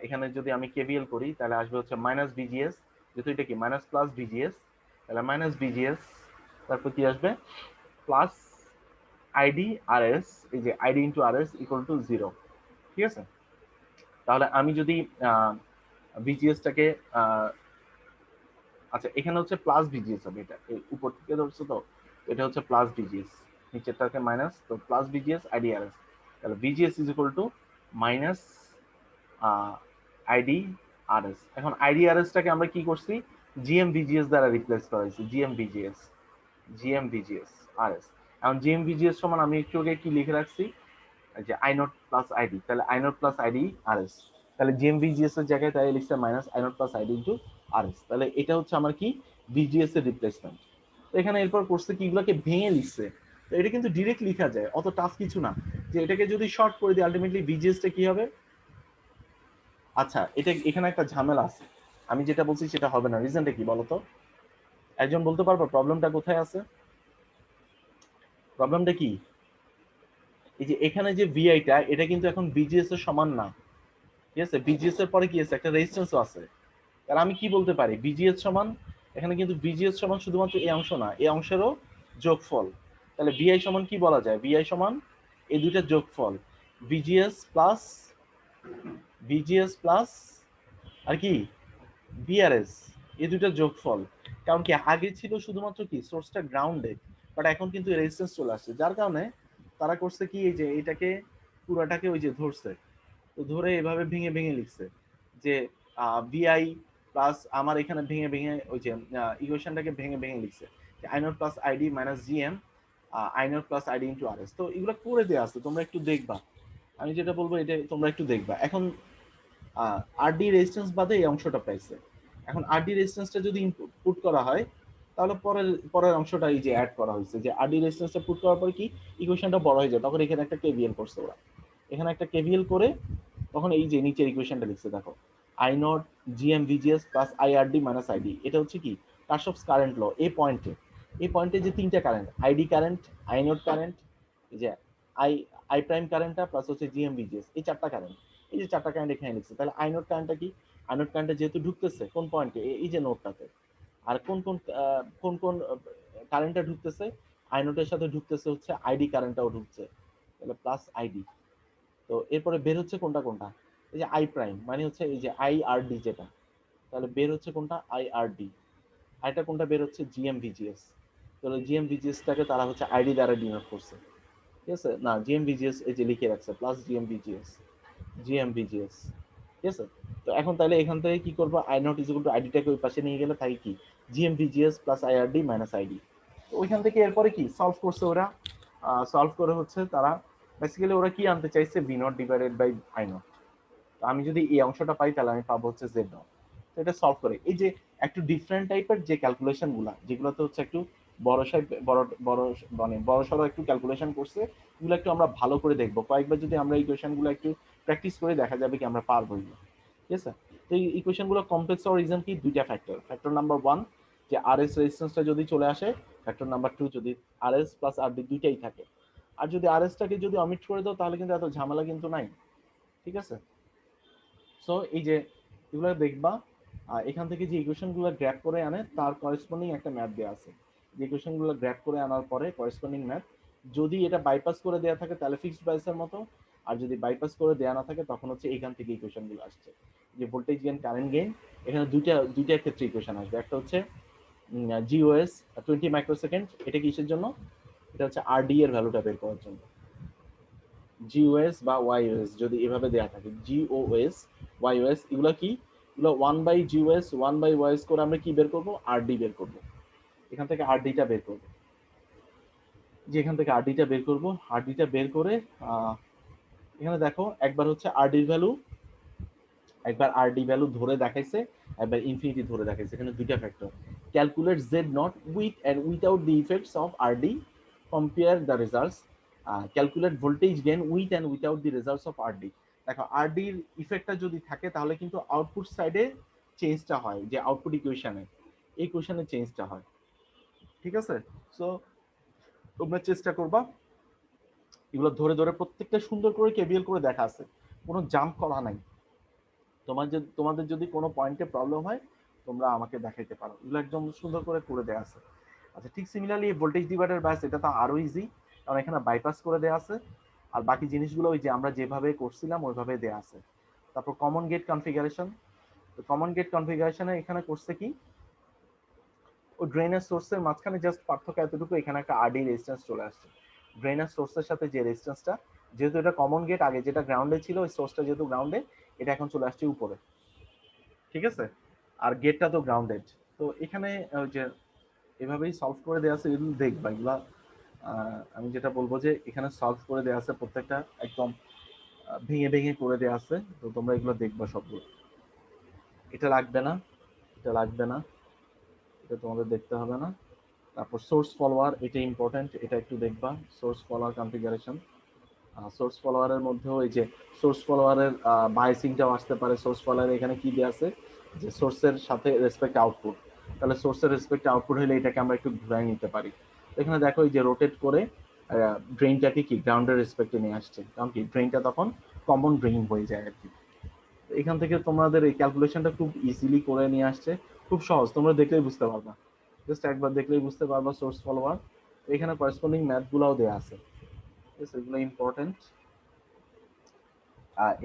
এখানে যদি আমি কেভিএল করি তাহলে আসবে হচ্ছে মাইনাস ভিজিএস, যেহেতু এটা কি মাইনাস প্লাস ভিজিএস, তাহলে মাইনাস ভিজিএস, তারপর কি আসবে প্লাস আইডি আর এস, এই যে ID into R S equal to 0। ঠিক আছে, তাহলে আমি যদি ভিজিএসটাকে আচ্ছা এখানে হচ্ছে প্লাস ভিজিএস হবে, এটা এই উপর থেকে ধরছো তো, এটা হচ্ছে প্লাস ভিজিএস, নিচেরটাকে মাইনাস, তো plus VGS ID R S, তাহলে VGS is equal to minus ID R S. এখন আইডি আর এসটাকে আমরা কি করছি, জিএম ভিজিএস দ্বারা রিপ্লেস করা হয়েছে, GM VGS, GM VGS R S. এখন জিএম ভিজিএস সমান আমি একটু আগে কি লিখে রাখছি, যে আই নট প্লাস আইডি, তাহলে I not plus ID R S, তাহলে জিএম ভিজিএস এর জায়গায় তাই লিখছে minus I not plus ID into R S, তাহলে এটা হচ্ছে আমার কি ভিজিএস এর রিপ্লেসমেন্ট। তো এখানে এরপর করছে কি এগুলোকে ভেঙে লিখছে, তো এটা কিন্তু ডিরেক্ট লেখা যায়, অত টাফ কিছু না, যে এটাকে যদি শর্ট করে দিই আলটিমেটলি ভিজিএসটা কি হবে। আচ্ছা এটা এখানে একটা ঝামেলা আছে, আমি যেটা বলছি সেটা হবে না, রিজনটা কি বলতো, একজন বলতে পারবো প্রবলেমটা কোথায় আছে, প্রবলেমটা কি, এই যে এখানে যে ভিআইটা এটা কিন্তু এখন ভিজিএস এর সমান না, ঠিক আছে, ভিজিএস এর পরে কি আছে একটা রেজিস্ট্যান্সও আছে, তাহলে আমি কি বলতে পারি ভিজিএস সমান, এখানে কিন্তু ভিজিএস সমান শুধুমাত্র এই অংশ না, এই অংশেরও যোগফল, তাহলে ভিআই সমান কি বলা যায়, ভিআই সমান এই দুইটা যোগফল, ভিজিএস প্লাস আর কি ভিআরএস, এই দুইটা যোগফল। কারণ কি আগে ছিল শুধুমাত্র কি সোর্সটা গ্রাউন্ডে, বাট এখন কিন্তু রেজিস্ট্যান্স চলে আসছে, যার কারণে তারা করছে কি এই যে এটাকে পুরাটাকে ওই যে ধরছে, তো ধরে এভাবে ভেঙে ভেঙে লিখছে যে ভিআই প্লাস আমার এখানে ভেঙে ভেঙে ওই যে ইকুয়েশনটাকে ভেঙে ভেঙে লিখছে যে I not plus ID minus GM I not plus ID into R S, তো এগুলো করে দেওয়া আছে, তোমরা একটু দেখবা, আমি যেটা বলবো এটা তোমরা একটু দেখবা। এখন আরডি রেজিস্ট্যান্স বাদে এই অংশটা পাইছে, এখন আরডি রেজিস্ট্যান্সটা যদি ইনপুট পুট করা হয় তাহলে পরের পরের অংশটা এই যে অ্যাড করা হয়েছে, যে আরডি রেজিস্ট্যান্সটা পুট করার পরে কি ইকুয়েশনটা বড় হয়ে যায়, তখন এখানে একটা কেভিএল করছে ওরা, এখানে একটা কেভিএল করে তখন এই যে নিচের ইকুয়েশনটা লিখছে দেখো, I not GM VGS plus IRD minus ID, এটা হচ্ছে কি কারশফস কারেন্ট ল, এই পয়েন্টে যে তিনটা current, ID current, I not current, এই যে আই আই প্রাইম কারেন্টটা প্লাস হচ্ছে জিএম ভিজিএস, এই চারটা কারেন্ট, এই যে চারটা কারেন্ট এখানে লিখছে, তাহলে আই নট কারেন্টটা কি, আই নট কারেন্টটা যেহেতু ঢুকতেছে কোন পয়েন্টে, এই যে নোটটাতে, আর কোন কোন কোন কোন কারেন্টটা ঢুকতেছে, আই নোটের সাথে ঢুকতেছে হচ্ছে আইডি কারেন্টটাও ঢুকছে, তাহলে প্লাস আইডি, তো এরপরে বের হচ্ছে কোনটা কোনটা, এই যে আই প্রাইম মানে হচ্ছে এই যে আই আর ডি যেটা, তাহলে বের হচ্ছে কোনটা আই আর ডি, আইটা কোনটা বের হচ্ছে জিএম ভিজিএস, তাহলে জিএম ভিজিএসটাকে তারা হচ্ছে আইডি দ্বারা ডিনোট করছে, ঠিক আছে, না জিএম ভিজিএস এই যে লিখে রাখছে plus GM VGS, GM VGS, ঠিক আছে। তো এখন তাহলে এখান থেকে কি করবো, I naught is equal to আইডিটাকে ওই পাশে নিয়ে গেলে থাকে কি GM VGS plus IRD minus ID, তো ওইখান থেকে এরপরে কি সলভ করছে ওরা, সলভ করে হচ্ছে তারা বেসিক্যালি ওরা কি আনতে চাইছে V not divided by I not, তো আমি যদি এই অংশটা পাই তাহলে আমি পাবো হচ্ছে জেড নট, তো এটা সলভ করে এই যে একটু ডিফারেন্ট টাইপের যে ক্যালকুলেশন গুলা যেগুলোতে হচ্ছে একটু বড় সড়ো একটু ক্যালকুলেশন করছে, এগুলো একটু আমরা ভালো করে দেখবো, কয়েকবার যদি আমরা এই কোয়েশন গুলো একটু প্র্যাকটিস করে দেখা যাবে কি আমরা পারবো, ঠিক আছে। তো এই ইকুয়েশন গুলো কমপ্লেক্স হওয়ার রিজন কি, দুইটা ফ্যাক্টর, ফ্যাক্টর নাম্বার 1 যে আরএস রেজিস্ট্যান্সটা যদি চলে আসে, ফ্যাক্টর নাম্বার 2 যদি আরএস প্লাস আরডি দুইটাই থাকে, আর যদি আরএসটাকে যদি অমিট করে দাও তাহলে কিন্তু এত ঝামেলা কিন্তু নাই, ঠিক আছে। সো এই যে এগুলো দেখবা, এখান থেকে যে ইকুয়েশন গুলো গ্র্যাপ করে আনে তার করেসপন্ডিং একটা ম্যাথ দেওয়া আছে, যে ইকুয়েশন গুলো গ্র্যাপ করে আনার পরে করেসপন্ডিং ম্যাথ, যদি এটা বাইপাস করে দেওয়া থাকে তাহলে ফিক্সড বাইসের মতো, আর যদি বাইপাস করে দেওয়া না থাকে তখন হচ্ছে এখান থেকে ইকুয়েশন গুলো আসছে, যে ভোল্টেজ গেইন কারেন্ট গেইন, এখানে দুইটা ক্ষেত্রে ইকুয়েশন আসবে, একটা হচ্ছে জিওএস 20 মাইক্রোসেকেন্ড, এটা কিসের জন্য, এটা হচ্ছে আরডি এর ভ্যালুটা বের করার জন্য, জিওএস বা ওয়াইওএস যদি এভাবে দেওয়া থাকে, জিওএস ওয়াইওএস এগুলো কি, এগুলো 1/জিওএস 1/ওয়াইএস করে আমরা কি বের করব, আরডি বের করব, এখান থেকে আরডিটা বের করব, যে এখান থেকে আরডিটা বের করব, আরডিটা বের করে এখানে দেখো একবার হচ্ছে আরডির ভ্যালু, একবার আরডি ভ্যালু ধরে দেখাইছে, একবার ইনফিনিটি ধরে দেখাইছে, এখানে দুইটা factor, calculate Z not with and without the effects of RD, compare the results, calculate voltage gain with and without the results of RD. দেখো আরডির ইফেক্টটা যদি থাকে তাহলে কিন্তু আউটপুট সাইডে চেঞ্জটা হয়, যে আউটপুট ইকুয়েশনে এই কোশ্চেনের চেঞ্জটা হয়। ঠিক আছে, সো তোমরা চেষ্টা করবা এগুলো ধরে ধরে প্রত্যেকটা সুন্দর করে কেবিএল করে দেখা আছে, কোনো জাম্প করা নাই। তোমাদের যদি কোনো পয়েন্টে প্রবলেম হয় তোমরা আমাকে দেখাইতে পারো, এগুলো একদম সুন্দর করে করে দেওয়া আছে। আচ্ছা, ঠিক সিমিলারলি ভোল্টেজ ডিভাইডার বায়াস, এটা তো আরো ইজি, কারণ এখানে বাইপাস করে দেওয়া আছে। আর বাকি জিনিসগুলো ওই যে আমরা যেভাবে করছিলাম ওইভাবে দেওয়া আছে। তারপর কমন গেট কনফিগারেশন, তো কমন গেট কনফিগারেশনে এখানে করছে কি, ও ড্রেনের সোর্সের মাঝখানে জাস্ট পার্থক্য এতটুকু, এখানে একটা আরডি রেজিস্ট্যান্স চলে আসছে। ড্রেনের সোর্সের সাথে যে রেজিস্ট্যান্সটা, যেহেতু এটা কমন গেট, আগে যেটা গ্রাউন্ডে ছিল ওই সোর্সটা যেহেতু গ্রাউন্ডে, এটা এখন চলে আসছে উপরে। ঠিক আছে, আর গেটটা তো গ্রাউন্ডেড। তো এখানে ওই যে এভাবেই সলভ করে দেওয়া আছে, এগুলো দেখবা এগুলা। আমি যেটা বলবো যে এখানে সলভ করে দেওয়া আছে প্রত্যেকটা, একদম ভেঙে ভেঙে করে দেওয়া আছে। তো তোমরা এগুলো দেখবা সবগুলো। এটা লাগবে না, এটা লাগবে না, এটা তোমাদের দেখতে হবে না। তারপর সোর্স ফলোয়ার, এটা ইম্পর্টেন্ট, এটা একটু দেখবা। সোর্স ফলোয়ার কনফিগারেশন, সোর্স ফলোয়ারের মধ্যেও এই যে সোর্স ফলোয়ারের বাইসিংটাও আসতে পারে। সোর্স ফলোয়ার এখানে কি দেওয়া আছে, যে সোর্সের সাথে রেসপেক্ট আউটপুট, তাহলে সোর্সের রেসপেক্ট আউটপুট হলে এটাকে আমরা একটু ঘুরাই নিতে পারি। এখানে দেখো এই যে রোটেট করে ড্রেনটাকে কি গ্রাউন্ডের রেসপেক্টে নিয়ে আসছে, কারণ কি ড্রেনটা তখন কমন ড্রেন হয়ে যায় আর কি। এখান থেকে তোমাদের এই ক্যালকুলেশনটা খুব ইজিলি করে নিয়ে আসছে, খুব সহজ, তোমরা দেখলেই বুঝতে পারবা, জাস্ট একবার দেখলেই বুঝতে পারবা সোর্স ফলোয়ার। এখানে করেসপন্ডিং ম্যাথ গুলাও দেওয়া আছে, এগুলো ইম্পর্টেন্ট।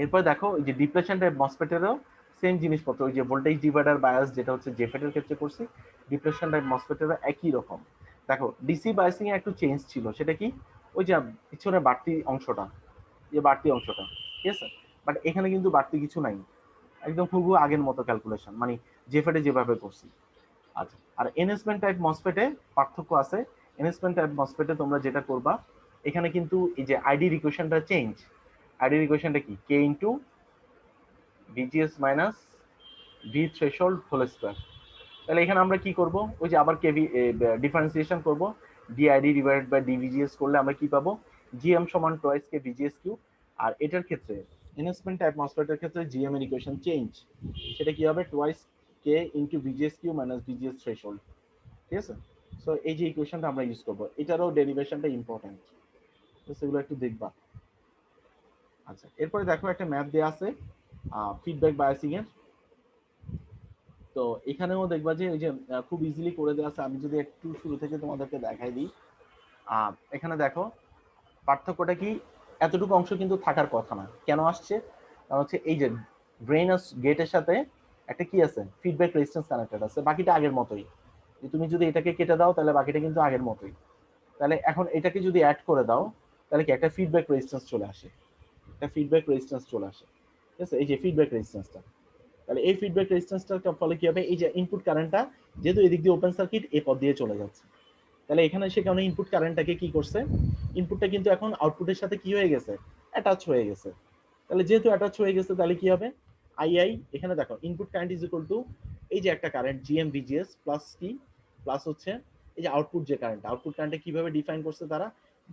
এরপর দেখো এই যে ডিপ্লেশন টাইপ মসফেটেরও সেম জিনিসপত্র, ওই যে ভোল্টেজ ডিভাইডার বায়াস যেটা হচ্ছে জেফেটের ক্ষেত্রে করছি, ডিপ্লেশন টাইপ মসফেটেরও একই রকম। দেখো ডিসি বায়াসিং এ একটু চেঞ্জ ছিল, সেটা কি, ওই যে পিছনে বাড়তি অংশটা, যে বাড়তি অংশটা, ঠিক আছে, বাট এখানে কিন্তু বাড়তি কিছু নাই, একদম হুবহু আগের মতো ক্যালকুলেশন, মানে জেফেটে যেভাবে করছি। আচ্ছা, আর এনহেন্সমেন্ট টাইপ মসফেটে পার্থক্য আছে। এনহেন্সমেন্ট টাইপ মসফেটে তোমরা যেটা করবা, এখানে কিন্তু এই যে আইডির ইকুয়েশনটা চেঞ্জ। আইডির ইকুয়েশনটা কি, K into VGS minus V threshold whole square. তাহলে এখানে আমরা কি করব, ওই যে আবার কেভি ডিফারেন্সিয়েশন করব, ডিআইডি ডিভাইডেড বাই ডিভিজিএস করলে আমরা কি পাবো, জিএম সমান টয়েস কে ভিজিএস কিউ। আর এটার ক্ষেত্রে এনহেন্সমেন্ট টাইপ মসফেটের ক্ষেত্রে জিএম এর ইকুয়েশন চেঞ্জ, সেটা কি হবে, twice K into VGS Q minus VGS threshold. ঠিক আছে, সো এই যে ইকুয়েশনটা আমরা ইউজ করব, এটারও ডেরিভেশনটা ইম্পর্টেন্ট, তো সেগুলো একটু দেখবা। আচ্ছা, এরপরে দেখো একটা ম্যাথ দেওয়া আছে ফিডব্যাক বায়াসিং এর। তো এখানেও দেখবা যে ওই যে খুব ইজিলি করে দেওয়া আছে। আমি যদি একটু শুরু থেকে তোমাদেরকে দেখাই দিই, এখানে দেখো পার্থক্যটা কি, এতটুকু অংশ কিন্তু থাকার কথা না, কেন আসছে, কারণ হচ্ছে এই যে ড্রেন গেটের সাথে একটা কি আছে, ফিডব্যাক রেজিস্ট্যান্স কানেক্টেড আছে, বাকিটা আগের মতোই। তুমি যদি এটাকে কেটে দাও তাহলে বাকিটা কিন্তু আগের মতোই। তাহলে এখন এটাকে যদি অ্যাড করে দাও তাহলে কি একটা ফিডব্যাক রেজিস্ট্যান্স চলে আসে, একটা ফিডব্যাক রেজিস্ট্যান্স চলে আসে। ঠিক আছে, এই যে ফিডব্যাক রেজিস্ট্যান্সটা, তাহলে এই ফিডব্যাক রেজিস্ট্যান্সটার ফলে কি হবে, এই যে ইনপুট কারেন্টটা যেহেতু এদিক দিয়ে ওপেন সার্কিট এই পথ দিয়ে চলে যাচ্ছে, তাহলে এখানে সে কারণে ইনপুট কারেন্টটাকে কি করছে, ইনপুটটা কিন্তু এখন আউটপুটের সাথে কি হয়ে গেছে, অ্যাটাচ হয়ে গেছে। তাহলে যেহেতু অ্যাটাচ হয়ে গেছে তাহলে কি হবে, আইআই, এখানে দেখো input current is equal two এই যে একটা কারেন্ট জিএম ভিজিএস প্লাস কি, প্লাস হচ্ছে এই যে আউটপুট যে কারেন্ট, আউটপুট কারেন্টটা কিভাবে ডিফাইন করছে তারা,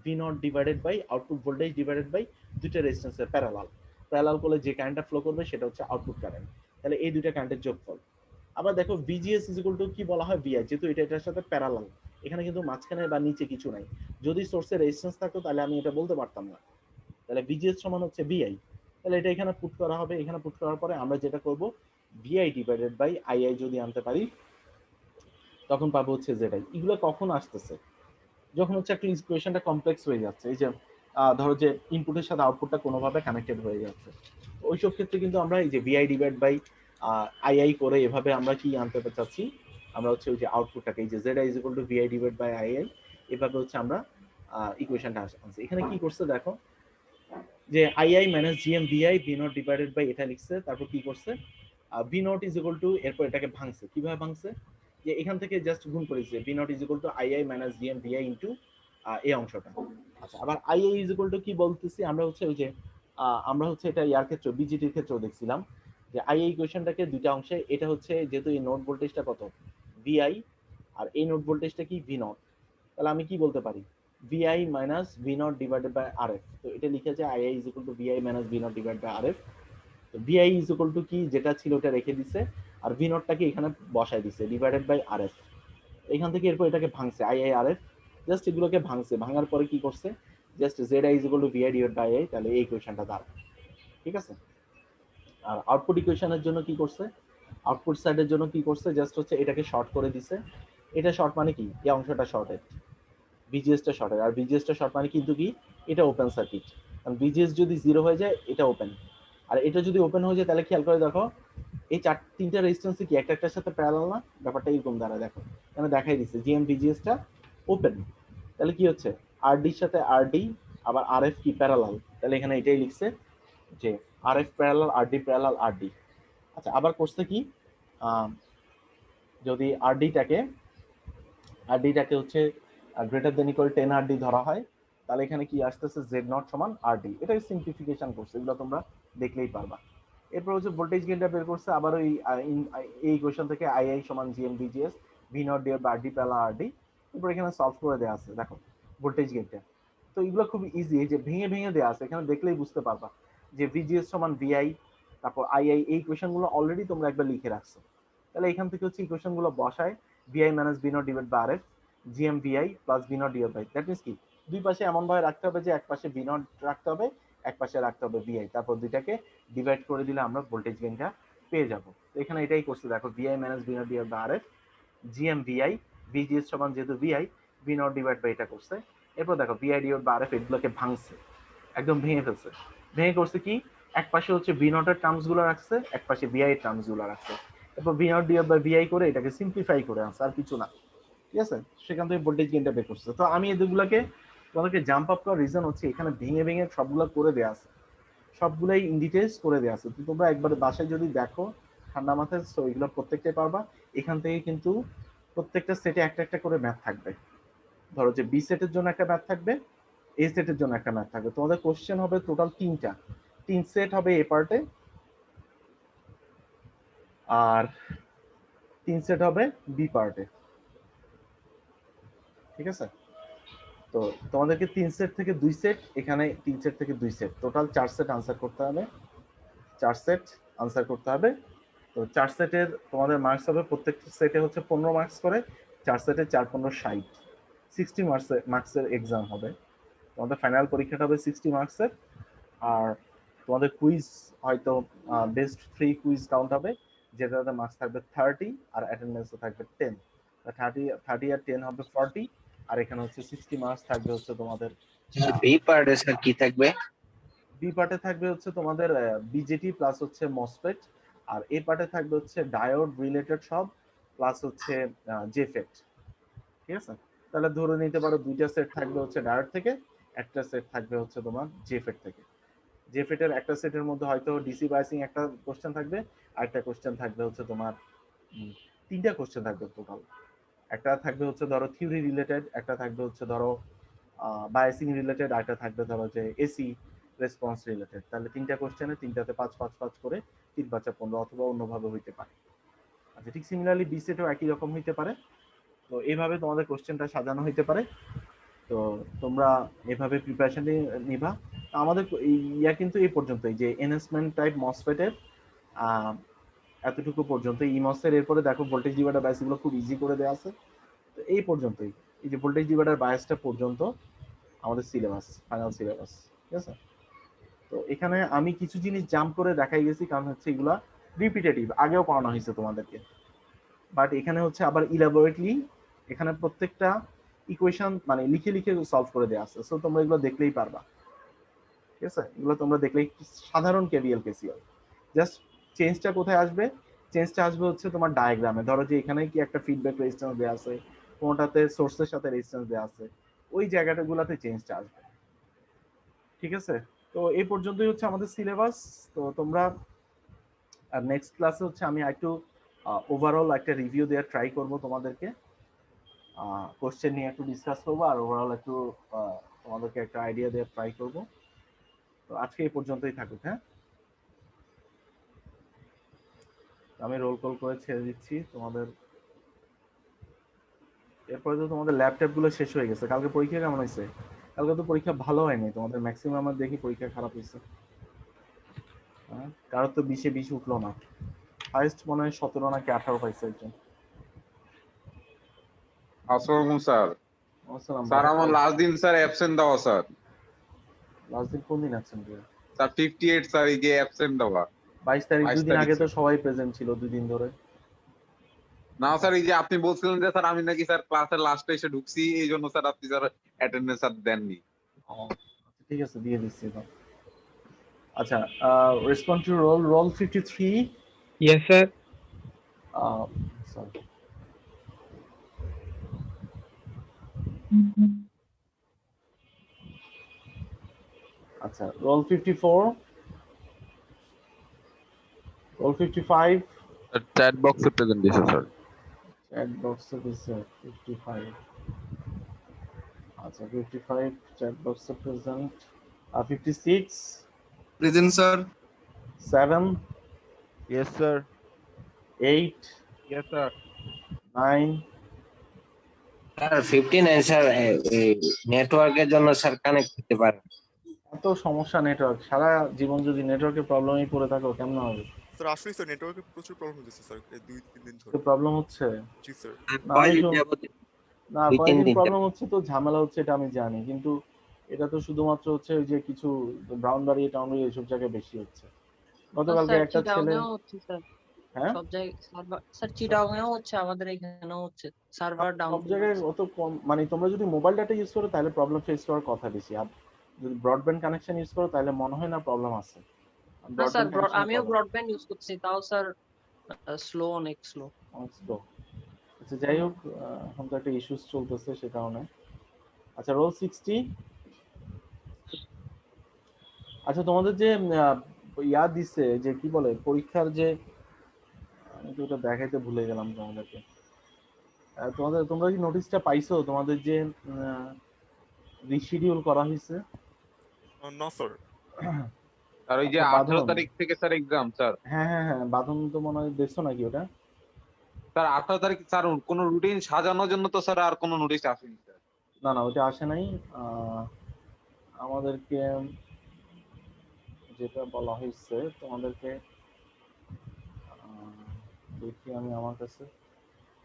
V not divided by output voltage divided by দুইটা রেজিস্ট্যান্সের প্যারালাল, প্যারালাল করলে যে কারেন্টটা ফ্লো করবে সেটা হচ্ছে আউটপুট কারেন্ট। তাহলে এই দুইটা কারেন্টের যোগফল। আবার দেখো ভিজিএস ইজ ইকুয়াল টু কি বলা হয়, ভিআই, যেহেতু এটা এটার সাথে প্যারালাল, এখানে কিন্তু মাঝখানে বা নিচে কিছু নাই। যদি সোর্সের রেজিস্ট্যান্স থাকতো তাহলে আমি এটা বলতে পারতাম না। তাহলে ভিজিএস সমান হচ্ছে ভিআই, তাহলে এটা এখানে পুট করা হবে। এখানে পুট করার পরে আমরা যেটা করব, ভিআই ডিভাইডেড বাই আইআই যদি আনতে পারি তখন পাবো হচ্ছে জেডআই। এগুলো কখন আসতেছে, যখন হচ্ছে একটা ইকুয়েশনটা কমপ্লেক্স হয়ে যাচ্ছে, এই যে ধরো যে ইনপুটের সাথে আউটপুটটা কোনোভাবে কানেক্টেড হয়ে যাচ্ছে, ওইসব ক্ষেত্রে কিন্তু আমরা এই যে ভিআই ডিভাইড বাই আইআই করে এভাবে আমরা কি আনতে চাচ্ছি, আমরা হচ্ছে ওই যে আউটপুটটাকে এই যে ZI is equal to VI divide by II, এভাবে হচ্ছে আমরা ইকুয়েশনটা আনছি। এখানে কি করছে দেখো, যে II minus GM VI V not divided by এটা লিখছে, তারপর কি করছে, V not is equal to, এরপর এটাকে ভাঙছে, কিভাবে ভাঙছে, যে এখান থেকে জাস্ট গুণ করেছে, V not is equal to II minus GM VI into এই অংশটা। আচ্ছা, আবার আইআই ইজ ইকুয়াল টু কি বলতেছি আমরা হচ্ছে ওই যে আমরা হচ্ছে এটা ইয়ার ক্ষেত্রে বিজিটির ক্ষেত্রেও দেখছিলাম যে আইআই ইকুয়েশনটাকে দুইটা অংশে, এটা হচ্ছে যেহেতু এই নোড ভোল্টেজটা কত ভিআই আর এই নোড ভোল্টেজটা কি ভি নট, তাহলে আমি কি বলতে পারি, VI minus V naught divided by RF, তো এটা লিখে আছে II is equal to VI minus V naught divided by RF। তো VI is equal to কি যেটা ছিল ওটা রেখে দিছে, আর ভি নটটাকে এখানে বসাই দিছে ডিভাইডেড বাই আর এফ। এখান থেকে এরপর এটাকে ভাঙছে I I R F, just এগুলোকে ভাঙছে, ভাঙার পরে কি করছে, just Z I is equal to V I divide by I, তাহলে এই ইকুয়েশনটা দাঁড়ায়। ঠিক আছে। আর আউটপুট ইকুয়েশনের জন্য কি করছে, আউটপুট সাইডের জন্য কি করছে, জাস্ট হচ্ছে এটাকে শর্ট করে দিছে। এটা শর্ট মানে কি, এই অংশটা শর্টেড, ভিজিএসটা শর্টেড, আর ভিজিএসটা শর্ট মানে কিন্তু কি, এটা ওপেন সার্কিট, কারণ ভিজিএস যদি জিরো হয়ে যায় এটা ওপেন, আর এটা যদি ওপেন হয়ে যায় তাহলে খেয়াল করে দেখো এই তিনটা রেজিস্ট্যান্স কি একটা একটার সাথে প্যারালাল না, ব্যাপারটা এরকম দাঁড়ায়। দেখো এখানে দেখাই দিচ্ছে জিএম ভিজিএসটা ওপেন, তাহলে কি হচ্ছে আরডির সাথে আরডি আবার আরএফ কি প্যারালাল, তাহলে এখানে এটাই লিখছে যে RF parallel RD parallel RD. আচ্ছা আবার করছে কি, যদি আরডিটাকে হচ্ছে গ্রেটার দেন ইকুয়াল 10 আরডি ধরা হয়, তাহলে এখানে কি আসতেছে জেড নট সমান আরডি, এটাই সিম্পলিফিকেশন করছে, এগুলো তোমরা দেখলেই পারবা। এরপর হচ্ছে ভোল্টেজ গেইনটা বের করছে, আবার ওই এই ইকুয়েশন থেকে আই আই সমান GM VGS V not divide by RD parallel RD, এরপর এখানে সলভ করে দেওয়া আছে দেখো ভোল্টেজ গেইনটা। তো এগুলো খুব ইজি, এই যে ভেঙে ভেঙে দেওয়া আছে, এখানে দেখলেই বুঝতে পারবা যে ভিজিএস সমান ভিআই, তারপর আই আই, এই ইকুয়েশনগুলো অলরেডি তোমরা একবার লিখে রাখছো। তাহলে এখান থেকে হচ্ছে ইকুয়েশনগুলো বসায় VI minus V not divide by RF GM VI plus V not divide by, that means কি দুই পাশে এমন ভাবে রাখতে হবে যে এক পাশে ভি নট রাখতে হবে, এক পাশে রাখতে হবে ভিআই, তারপর দুইটাকে ডিভাইড করে দিলে আমরা ভোল্টেজ গেইনটা পেয়ে যাব। তো এখানে এটাই করছি দেখো, VI minus V not divide by RF GM VI, VGS সমান যেহেতু VI V not divide by এটা করছে। এরপর দেখো ভিআই ডিভাইড বাই আরএফ এগুলোকে ভাঙছে, একদম ভেঙে ফেলছে। ভেঙে করছে কি, এক পাশে হচ্ছে ভি নটের টার্মস গুলো রাখছে, এক পাশে ভিআই এর টার্মস গুলো রাখছে, এরপর V not divide by VI করে এটাকে সিম্পলিফাই করে আনছে, আর কিছু না। ঠিক আছে, সেখান থেকে ভোল্টেজ গেইনটা বের করছে। তো আমি এগুলোকে তোমাদেরকে জাম্প আপ করার রিজন হচ্ছে এখানে ভেঙে ভেঙে সবগুলো করে দেওয়া আছে, সবগুলাই ইন ডিটেইলস করে দেওয়া আছে। তো তোমরা একবারে বাসায় যদি দেখো ঠান্ডা মাথায়, তো এগুলো প্রত্যেকটাই পারবা। এখান থেকে কিন্তু প্রত্যেকটা সেটে একটা একটা করে ম্যাথ থাকবে, ধরো যে বি সেটের জন্য একটা ম্যাথ থাকবে, এ সেটের জন্য একটা ম্যাথ থাকবে। তোমাদের কোশ্চেন হবে টোটাল তিন সেট হবে এ পার্টে, আর 3 সেট হবে বি পার্টে। ঠিক আছে, তো তোমাদেরকে 3 সেট থেকে 2 সেট, এখানে 3 সেট থেকে 2 সেট, টোটাল 4 সেট আনসার করতে হবে, 4 সেট আনসার করতে হবে। তো 4 সেটের তোমাদের মার্কস হবে, প্রত্যেকটা সেটে হচ্ছে 15 মার্কস করে, 4 সেটে 4 15 60, 60 মার্কসের এক্সাম হবে। তোমাদের ফাইনাল পরীক্ষাটা হবে 60 মার্কসের। আর তোমাদের কুইজ হয়তো বেস্ট 3 কুইজ কাউন্ট হবে, যেটাতে মার্কস থাকবে 30 আর অ্যাটেন্ডেন্সও থাকবে 10, 30 আর 10 হবে 40, আর এখানে হচ্ছে 60 মার্কস থাকবে হচ্ছে তোমাদের। বি পার্টে স্যার কি থাকবে? বি পার্টে থাকবে হচ্ছে তোমাদের বিজেটি প্লাস হচ্ছে মসফেট, আর এ পার্টে থাকবে হচ্ছে ডায়োড রিলেটেড সব প্লাস হচ্ছে জেফেট। ঠিক আছে, তাহলে ধরে নিতে পারো দুইটা সেট থাকবে হচ্ছে ডায়োড থেকে, একটা সেট থাকবে হচ্ছে তোমার জেফেট থেকে। জেফেটের একটা সেটের মধ্যে হয়তো ডিসি বাইসিং একটা কোশ্চেন থাকবে, আর একটা কোশ্চেন থাকবে হচ্ছে তোমার তিনটা কোশ্চেন থাকবে টোটাল। একটা থাকবে হচ্ছে ধরো থিওরি রিলেটেড, একটা থাকবে হচ্ছে ধরো বায়াসিং রিলেটেড, আর একটা থাকবে ধরো যে এসি রেসপন্স রিলেটেড। তাহলে তিনটা কোশ্চেনে তিনটাতে 5 করে 3×5 = 15, অথবা অন্যভাবে হইতে পারে। আচ্ছা, ঠিক সিমিলারলি বি সেটও একই রকম হইতে পারে। তো এইভাবে তোমাদের কোশ্চেনটা সাজানো হইতে পারে। তো তোমরা এভাবে প্রিপারেশন নিবা। আমাদের ইয়া কিন্তু এই পর্যন্তই, যে এনহ্যান্সমেন্ট টাইপ মসফেটের এতটুকু পর্যন্ত। ইমসের এরপরে দেখো ভোল্টেজ ডিভাইডার বায়াস গুলো খুব ইজি করে দেওয়া আছে। তো এই পর্যন্তই, এই যে ভোল্টেজ ডিভাইডার বায়াসটা পর্যন্ত আমাদের সিলেবাস, ফাইনাল সিলেবাস। ঠিক আছে, তো এখানে আমি কিছু জিনিস জাম্প করে দেখাই গেছি, কারণ হচ্ছে এগুলা রিপিটেটিভ, আগেও পড়ানো হয়েছে তোমাদেরকে, বাট এখানে হচ্ছে আবার ইলাবোরেটলি এখানে প্রত্যেকটা ইকুয়েশন মানে লিখে লিখে সলভ করে দেওয়া আছে। সো তোমরা এগুলো দেখলেই পারবা। ঠিক আছে, এগুলো তোমরা দেখলেই, সাধারণ কেভিএল কেসিএল, জাস্ট চেঞ্জটা কোথায় আসবে, চেঞ্জটা আসবে হচ্ছে তোমার ডায়াগ্রামে। ধরো যে এখানে কি একটা ফিডব্যাক রেজিস্ট্যান্স দেওয়া আছে, কোনটাতে সোর্সের সাথে রেজিস্ট্যান্স দেওয়া আছে, ওই জায়গাটাগুলোতে চেঞ্জটা আসবে। ঠিক আছে, তো এই পর্যন্তই হচ্ছে আমাদের সিলেবাস। তো তোমরা আর নেক্সট ক্লাসে হচ্ছে আমি একটু ওভারঅল একটা রিভিউ দেওয়ার ট্রাই করব তোমাদেরকে, কোশ্চেন নিয়ে একটু ডিসকাস করবো, আর ওভারঅল একটু তোমাদেরকে একটা আইডিয়া দেওয়ার ট্রাই করব। তো আজকে এই পর্যন্তই থাকুক। হ্যাঁ, আমি রোল কল করে ছেড়ে দিচ্ছি তোমাদের। এরপরে তো তোমাদের ল্যাপটপ গুলো শেষ হয়ে গেছে। কালকে পরীক্ষা কেমন হয়েছে? কালকে তো পরীক্ষা ভালো হয়নি তোমাদের, ম্যাক্সিমাম দেখি পরীক্ষা খারাপ হয়েছে। কারোর তো 20-এ 20 উঠলো না। হাইয়েস্ট মনে হয় 17 নাকি 18 পাইছে একজন। আসসালামু স্যার। আসসালাম স্যার আমার লাস্ট দিন স্যার অ্যাবসেন্ট দেওয়া স্যার। লাস্ট দিন কোন দিন আছেন? স্যার 58 স্যার এই যে অ্যাবসেন্ট দেওয়া 22 তারিখ, 22 দুদিন তারিখ আগে তো স্যার। সবাই প্রেজেন্ট ছিল 2 দিন ধরে। না স্যার এই যে আপনি বলছিলেন যে স্যার আমি নাকি স্যার ক্লাসের লাস্টে এসে ঢুকছি এই জন্য স্যার আপনি স্যার অ্যাটেন্ডেন্স স্যার দেননি। ও, ঠিক আছে দিয়ে দিচ্ছি তো। আচ্ছা, respond to roll 53। Yes, sir. Sorry, আচ্ছা রোল 54, রোল 55, চ্যাট বক্সে প্রেজেন্ট দিয়েছে স্যার। চ্যাট বক্সে দিছে 55। আচ্ছা 55 চ্যাট বক্সে present. 56, Present, sir. 7, Yes, sir. 8, Yes, sir. 9, sir 59 sir নেটওয়ার্কের জন্য স্যার কানেক্ট করতে পারেন। এত সমস্যা নেটওয়ার্ক, সারা জীবন যদি নেটওয়ার্কের প্রবলেমই পড়ে থাকো কেমন হবে? স্যার আসলে স্যার নেটওয়ার্কে প্রচুর প্রবলেম হচ্ছে স্যার এই 2-3 দিন ধরে। প্রবলেম হচ্ছে? জি স্যার। না, কয়দিন আমি যাবত? না, 2-3 কয়েকদিন দিন প্রবলেম হচ্ছে তো ঝামেলা হচ্ছে এটা আমি জানি, কিন্তু এটা তো শুধুমাত্র হচ্ছে ওই যে কিছু ব্রাউনবাড়ি টাউনবাড়ি এইসব জায়গায় বেশি হচ্ছে। গতকালকে স্যার একটা ছেলে, চিটাগাংয়েও হচ্ছে স্যার, হ্যাঁ সব জায়গায় সার্ভার, স্যার চিটাগাংয়েও হচ্ছে, আমাদের এখানেও হচ্ছে, সার্ভার ডাউন সব জায়গায় অত কম, মানে তোমরা যদি মোবাইল ডাটা ইউজ করো তাহলে প্রবলেম ফেস করার কথা বেশি, আর যদি ব্রডব্যান্ড কানেকশন ইউজ করো তাহলে মনে হয় না প্রবলেম আছে। না স্যার, ব্রডব্যান্ড কানেকশন আমিও ব্রডব্যান্ড ইউজ করছি, তাও স্যার স্লো, অনেক স্লো। স্লো। আচ্ছা যাই হোক, এখন তো একটা ইস্যুস চলতেছে সে কারণে। আচ্ছা রোল 60। আচ্ছা তোমাদের যে ইয়া দিছে যে কি বলে পরীক্ষার যে, আমি তো ওটা দেখাইতে ভুলে গেলাম তোমাদেরকে। তোমরা কি নোটিশটা পাইছো তোমাদের যে রিশিডিউল করা হয়েছে? না স্যার। আর ওই যে আচ্ছা, 18 বাঁধন। তারিখ থেকে স্যার এক্সাম স্যার। হ্যাঁ হ্যাঁ হ্যাঁ, বাঁধন তো মনে হয় দেখছো নাকি ওটা? স্যার 18 তারিখ স্যার কোনো রুটিন সাজানোর জন্য তো স্যার আর কোনো নোটিশ আসেনি স্যার। না না, ওটা আসে নাই। আমাদেরকে যেটা বলা হয়েছে তোমাদেরকে, দেখি আমি আমার কাছে,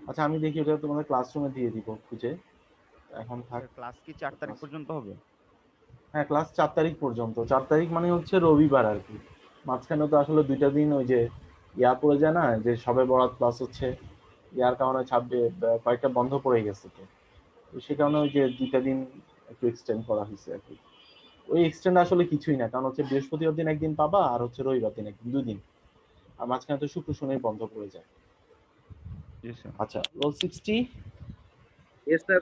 আচ্ছা আমি দেখি ওটা তোমাদের ক্লাসরুমে দিয়ে দিব খুঁজে। এখন থাক। ক্লাস কি 4 তারিখ পর্যন্ত হবে? হ্যাঁ ক্লাস 4 তারিখ পর্যন্ত। 4 তারিখ মানে হচ্ছে রবিবার আর কি। মাঝখানে তো আসলে 2টা দিন ওই যে ইয়া পড়ে যায় না, যে সবে বরাত প্লাস হচ্ছে ইয়ার কারণে কয়েকটা বন্ধ পড়ে গেছে, তো সে কারণে ওই যে 2টা দিন একটু এক্সটেন্ড করা হয়েছে আর কি। ওই এক্সটেন্ড আসলে কিছুই না, কারণ হচ্ছে বৃহস্পতিবার দিন একদিন পাবা আর হচ্ছে রবিবার দিন একদিন, 2 দিন। আর মাঝখানে তো শুক্র শনি বন্ধ পড়ে যায়। জি স্যার। আচ্ছা roll 60, Yes, sir.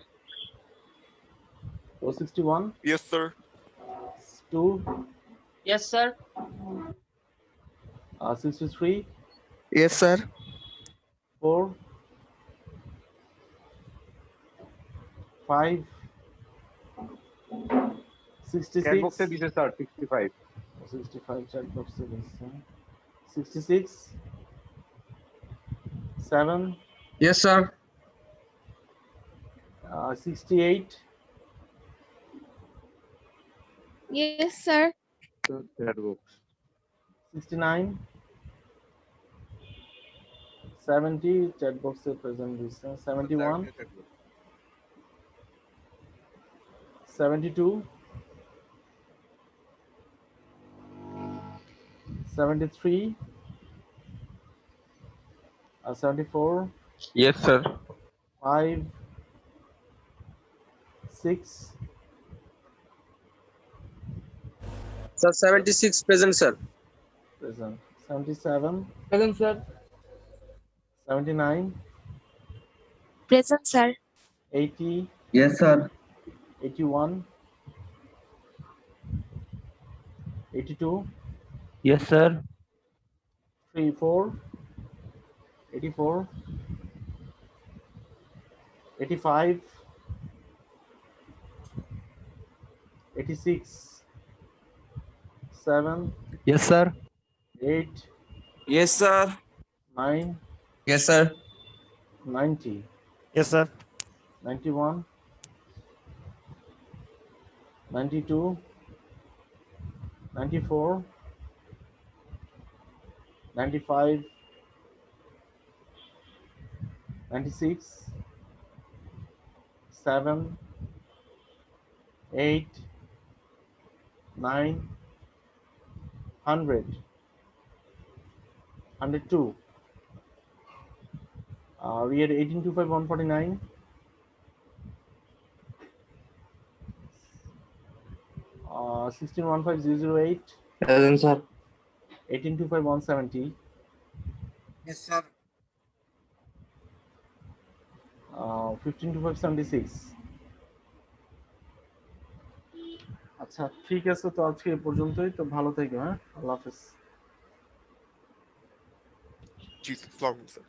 Roll 61, yes sir. 2, yes sir. 63, Yes, sir. 4, 5, chat 66, বক্সে দিয়েছে স্যার 65। 65 চ্যাট বক্সে দিচ্ছে, 66, 7, Yes, sir. 68, Yes, sir. Chat box 69, 70 chat বক্সে প্রেজেন্ট দিচ্ছে, 71, 72, 73, 74, yes sir. 5, 6, Sir, 76 present, sir. present, 77, Present, sir. 79, Present, sir. 80, Yes, sir. 81, 82, Yes, sir. 34, 84, 85, 86, 7, Yes, sir. 8, Yes, sir. 9, Yes, sir. 90, Yes, sir. 91, 92, 94, 95, 96, 7, 8, 9, 100, 102. We had 1825 149, 1615008, Present, sir. 1825 170, Yes, sir. 1525 76. আচ্ছা ঠিক আছে, তো আজকে এই পর্যন্তই। তো ভালো থেকো, হ্যাঁ, আল্লাহ হাফেজ। জি স্যার, আসসালামু আলাইকুম স্যার।